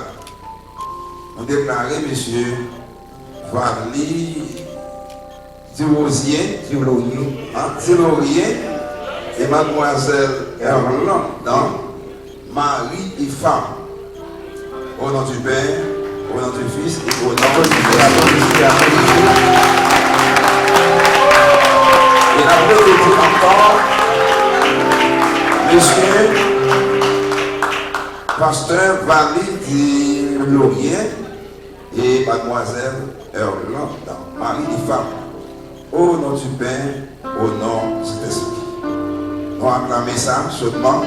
nous déclarer, monsieur Varli Thilorien et mademoiselle Erland dans mari et femme. Au nom du Père, au nom du Fils et au nom de la Trinité. Et après, je dis encore, monsieur, pasteur Vali Thilorien et mademoiselle Erland dans mari et femme. Au nom du Père, au nom de cet esprit. Nous acclamons ça chaudement.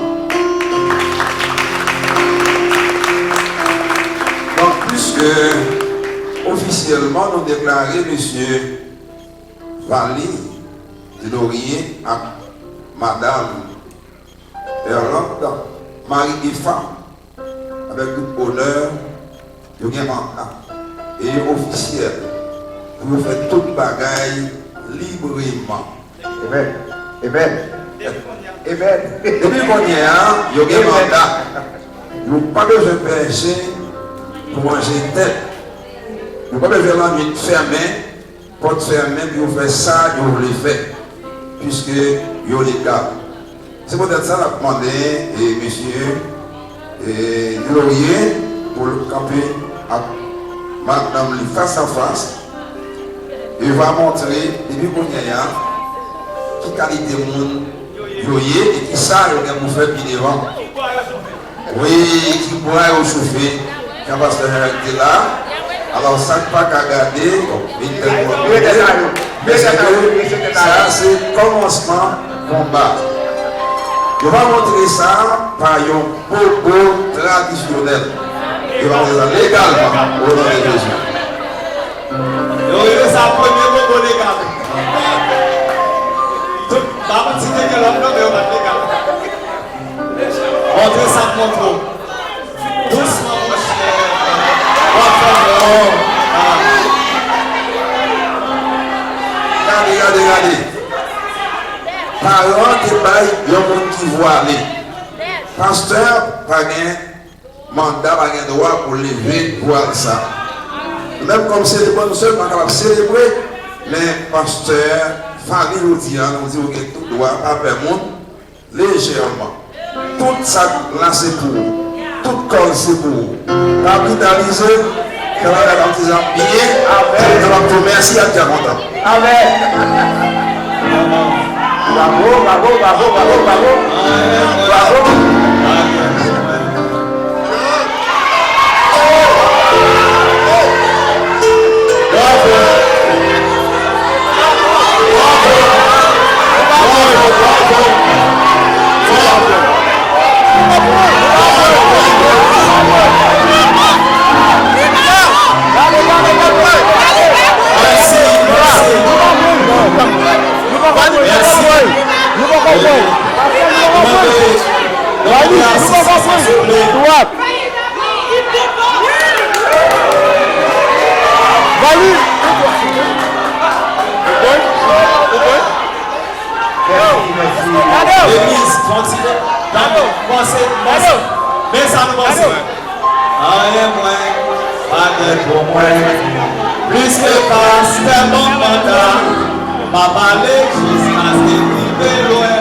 puisque officiellement nous déclarons M. Vali de Laurier à Madame Erlande, mari et femme, avec tout honneur, de mandat et officiel, pour faire toute bagaille librement. Amen. Amen. Amen. Depuis qu'on y a, il y a un mandat. Nous n'avons pas besoin de berger pour manger tête. Nous n'avons pas besoin de fermer, porte fermée, puis vous faites ça, vous le faites. Puisque vous avez les gars. C'est peut-être ça qu'on a demandé, et monsieur Laurier, pour le camper à madame face à face. Il va montrer, depuis qu'on y a, qui qualité de monde Laurier et qui ça, il y a pour faire puis devant. Oui, qui boit au chauffé, quand parce que était là, alors ça ne pas qu'à garder, ça c'est le commencement combat. Je vais montrer ça par un bobo traditionnel. Je vais montrer ça légalement au nom de Jésus. C'est sa première bobo légal. Pas petit que l'homme non mais on va légal. Montrez ça contre doucement mon cher. Regardez. Parents qui baillent, il y a un monde qui voit aller. Pasteur, pas de mandat, pas de droit pour lever, voir ça. Même comme c'est nous seulement capables de célébrer, mais pasteur, famille nous dit que tout droit à faire monde légèrement. Tout ça là c'est pour vous. Tout corps c'est pour vous. Capitaliser, que la baptisant bien, merci à Dieu content. Amen. Bravo. L'église, continuez. Mais ça nous passe. Rien moins, pas de pour moi. Plus que pasteur, mon mandat, m'a parlé jusqu'à ce qu'il vive loin.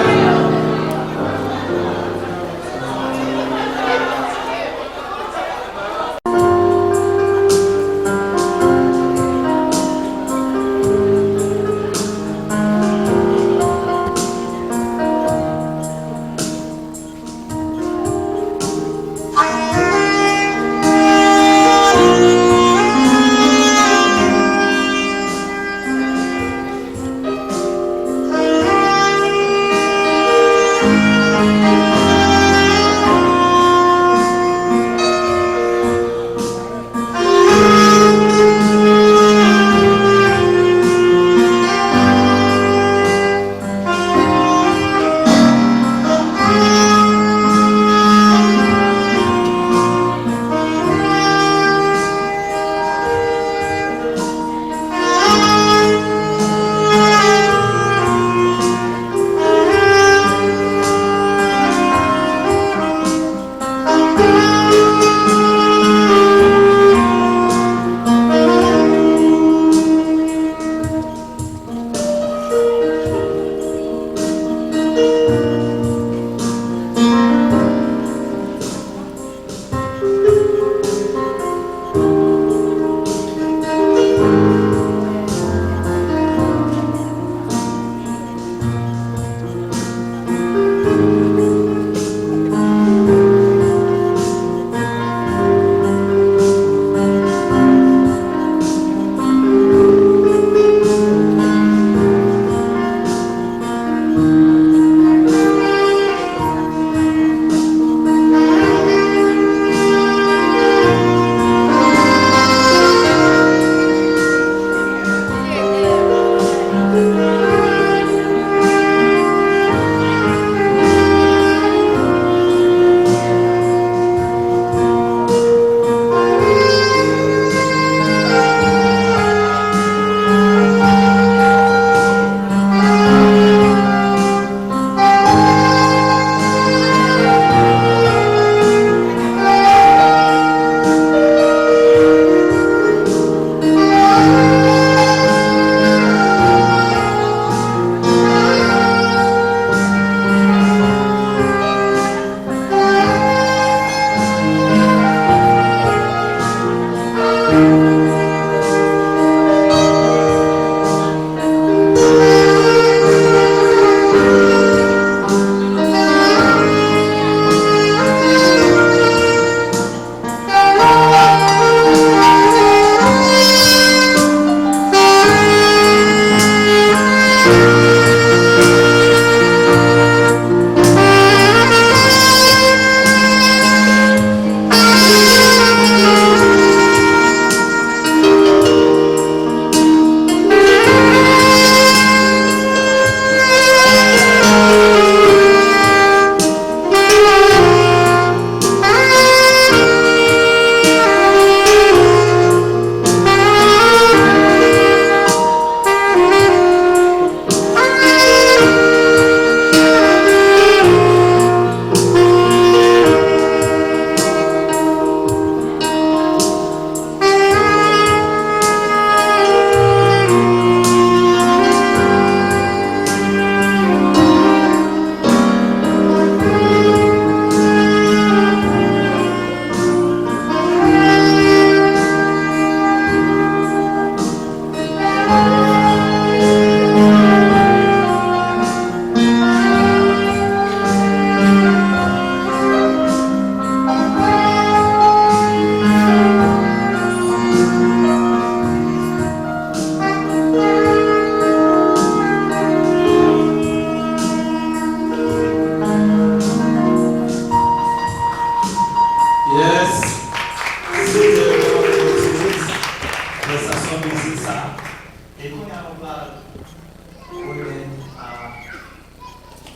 Et quand on va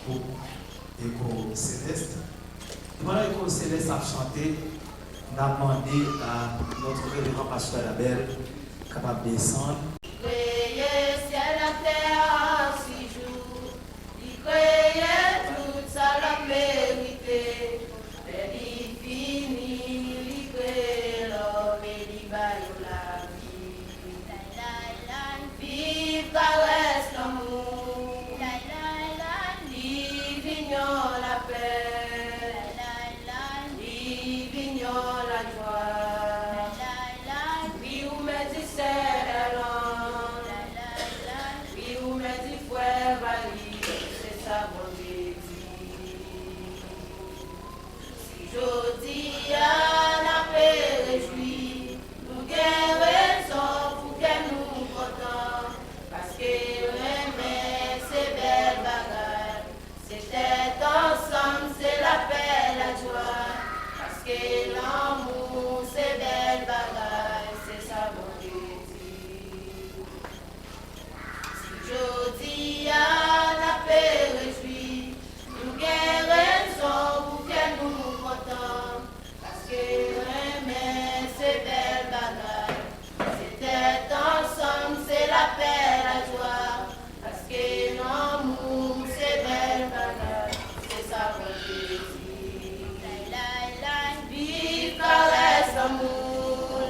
pour l'écho céleste, pendant l'écho céleste a chanté, on a demandé à notre révérend pasteur Abel capable de descendre. Créez ciel la terre en 6 jours, il créait tout ça la vérité, mais il finit, il crée l'homme et il baille la vie. Vive caresse l'amour, il vignon la paix, il vignon la joie, oui ou me dit c'est l'homme, oui ou me dit frère Vali, c'est ça mon Dieu. Si je dis à la paix réjouie, nous gagnons raison pour que nous contents, parce que aimer c'est belle bagarre, c'était ensemble, c'est la paix, la joie, parce que l'amour c'est belle bagarre, c'est ça mon Dieu dit. Si je dis à la paix réjouie, nous gagnons raison pour que nous contents, parce que aimer c'est belle bagarre, c'était ensemble, c'est la paix, la joie, parce que l'amour c'est belle bagarre, c'est ça mon Dieu dit. Vive caresse l'amour,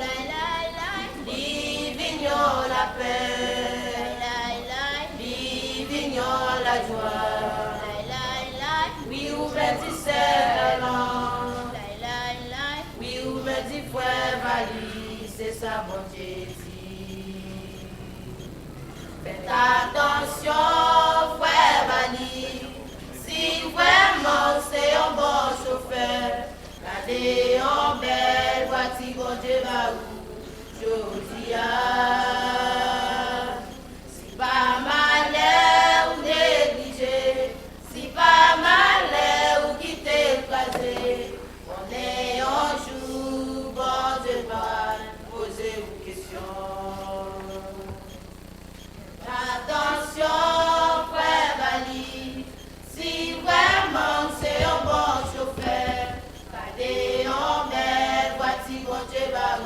vive vignon la paix, vive vignon la joie, oui ou me dit c'est l'homme, oui ou me dit frère Vali, c'est ça mon Dieu dit. Faites attention frère Vali, si vraiment c'est un bon chauffeur, regardez en belle voiture, bon Dieu va où, je dis si pas malheur ou négligé, si pas malheur ou quitter écrasé, on est un jour, bon Dieu va poser une question. Attention frère Vali, si vraiment c'est un bon chauffeur, regardez en belle voiture, bon Dieu va où,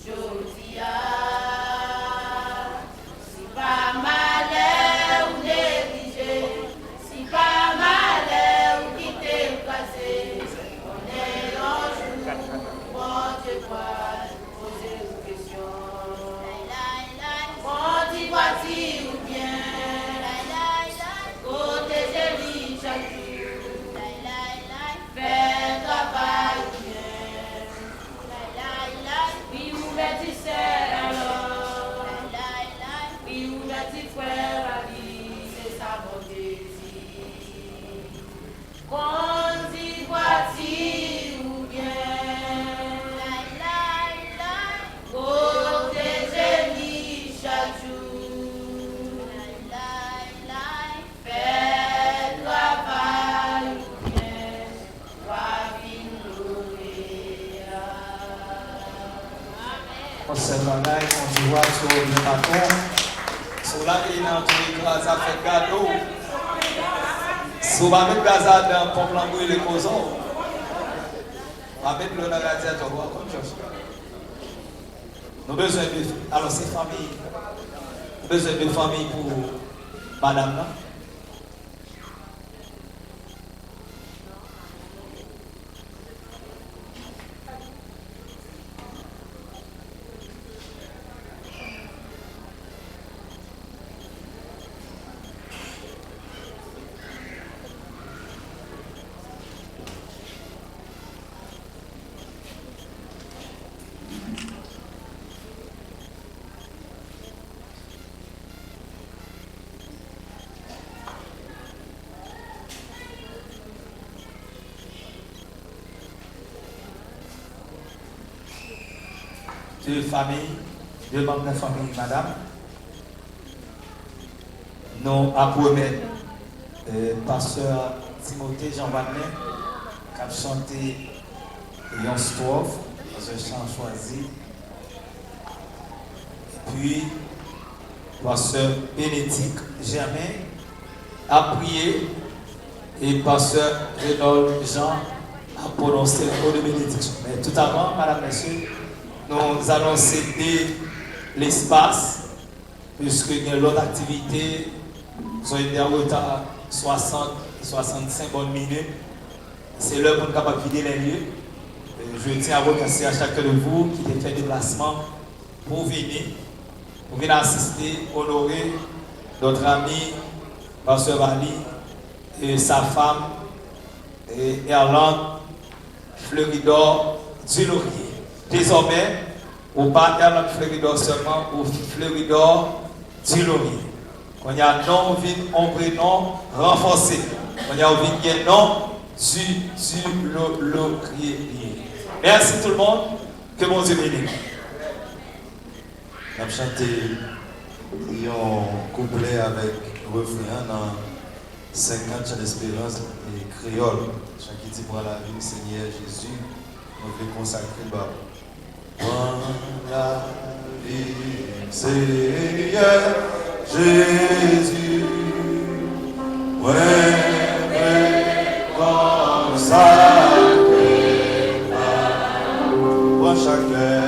je dis si pas malheur ou négligé, si pas malheur ou quitter écrasé, on est un jour, bon Dieu va poser une question. Bon Dieu voiture ou bien, protégez-lui chaque jour, fais travail ou bien, oui ou me dit c'est alors, oui ou me dit frère la vie, c'est ça mon Dieu dit. Bon Dieu voiture ou bien, protégez-lui chaque jour, fais travail ou bien, va Concernant la on voit sur le matin, sur la ligne entre les gaz à faire gâteau. Si on va mettre gaz à dans pompe l'embrouille les causons, on va mettre le radiateur ou autre chose. Nous avons besoin de. Alors, c'est famille. Nous avons besoin de famille pour madame là. Deux familles, deux membres de la famille, madame. Nous avons pasteur Timothée Jean Wagner qui a chanté une strophe dans un chant choisi. Puis, pasteur Bénédicte Germain a prié et pasteur Reynold Jean a prononcé le mot de bénédiction. Mais tout avant, madame, messieurs, nous allons céder l'espace puisque il y a l'autre activité, nous avons été en retard 60-65 bonnes minutes. C'est l'heure pour nous capables de vider les lieux. Je tiens à remercier à chacun de vous qui a fait déplacement pour venir assister, honorer notre ami Pasteur Bali et sa femme et Erland Fleuridor du Laurier. Désormais, ou pas Erland Fleuridor seulement, ou Fleuridor du Laurier. On y a non, on prénom renforcé. On y a un nom du Laurier. Merci tout le monde. Que mon Dieu bénisse. On a chanté un couplet avec refrain dans 50 ans d'espérance et créole. Chaque qui dit pour la vie du Seigneur Jésus, on veut consacrer bas. Pour la vie du Seigneur Jésus, ouais, consacrer bas. Pour chacun.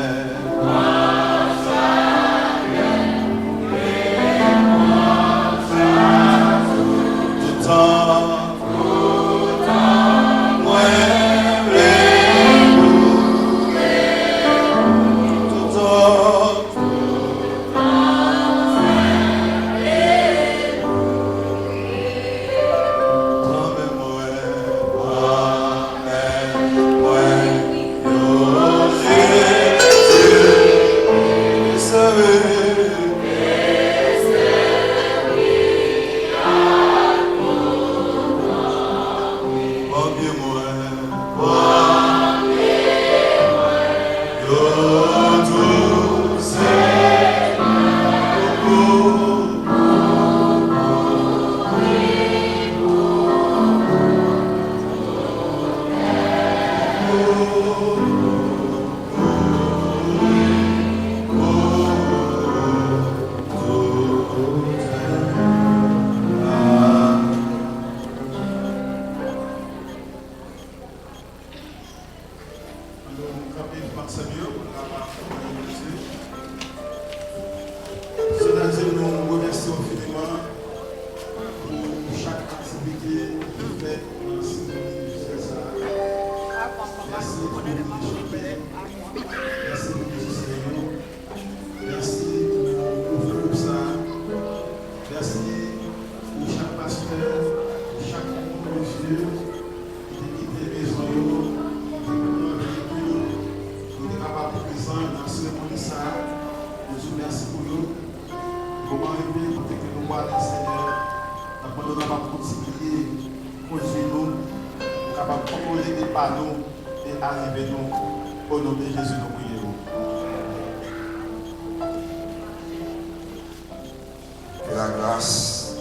Que la grâce,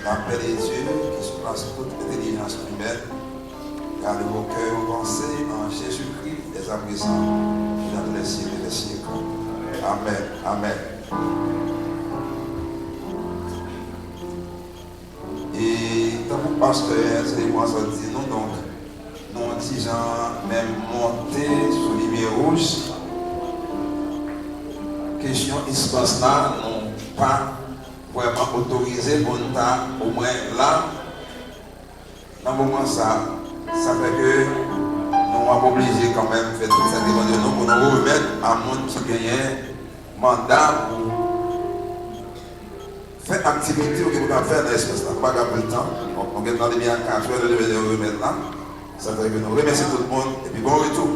la paix de Dieu qui surpasse toute intelligence humaine, garde vos cœurs et vos pensées en Jésus-Christ dès à présent, dans les siècles et les siècles. Amen. Amen. Et dans mon pasteur, c'est moi ça dit non, donc, nous disons même monter sur les lumières rouges. Question espace là, non pas vraiment autorisé pour nous au moins là. Dans le moment ça fait que nous sommes obligés quand même de faire toute cette demande de nous pour nous remettre à monde qui gagne mandat pour faire activité que vous pouvez faire dans l'espace là. Pas grave le temps. On est dans les biens 4 heures de remettre là. Ça fait que nous remercions tout le monde et puis bon retour.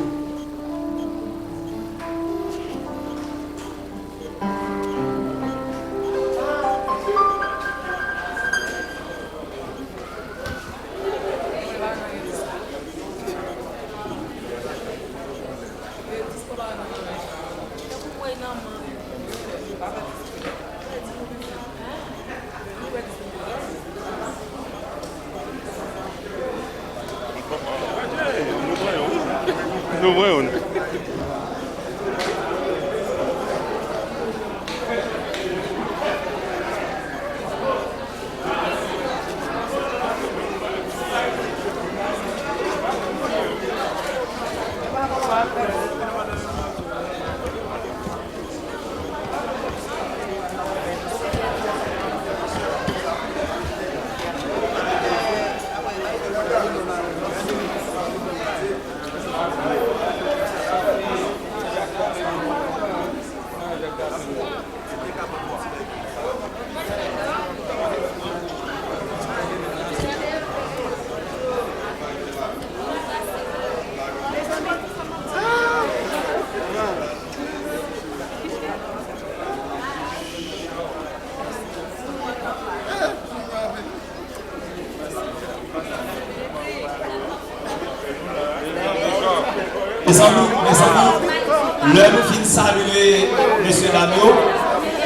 Le nous fin saluer M. Damio.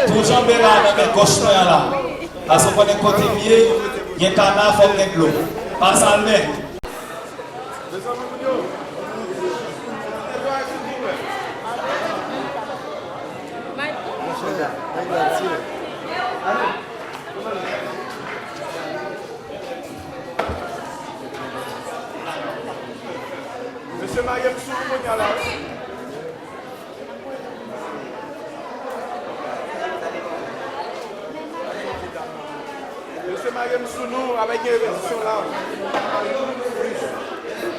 Tout Jean Béra dans mes gauche là. Parce qu'on est côté mieux, il y a un canard, il faut mettre l'eau. Pas ça le met. Monsieur Mariam Sounou, là. Monsieur Mariam Sounou, avec une répétition là.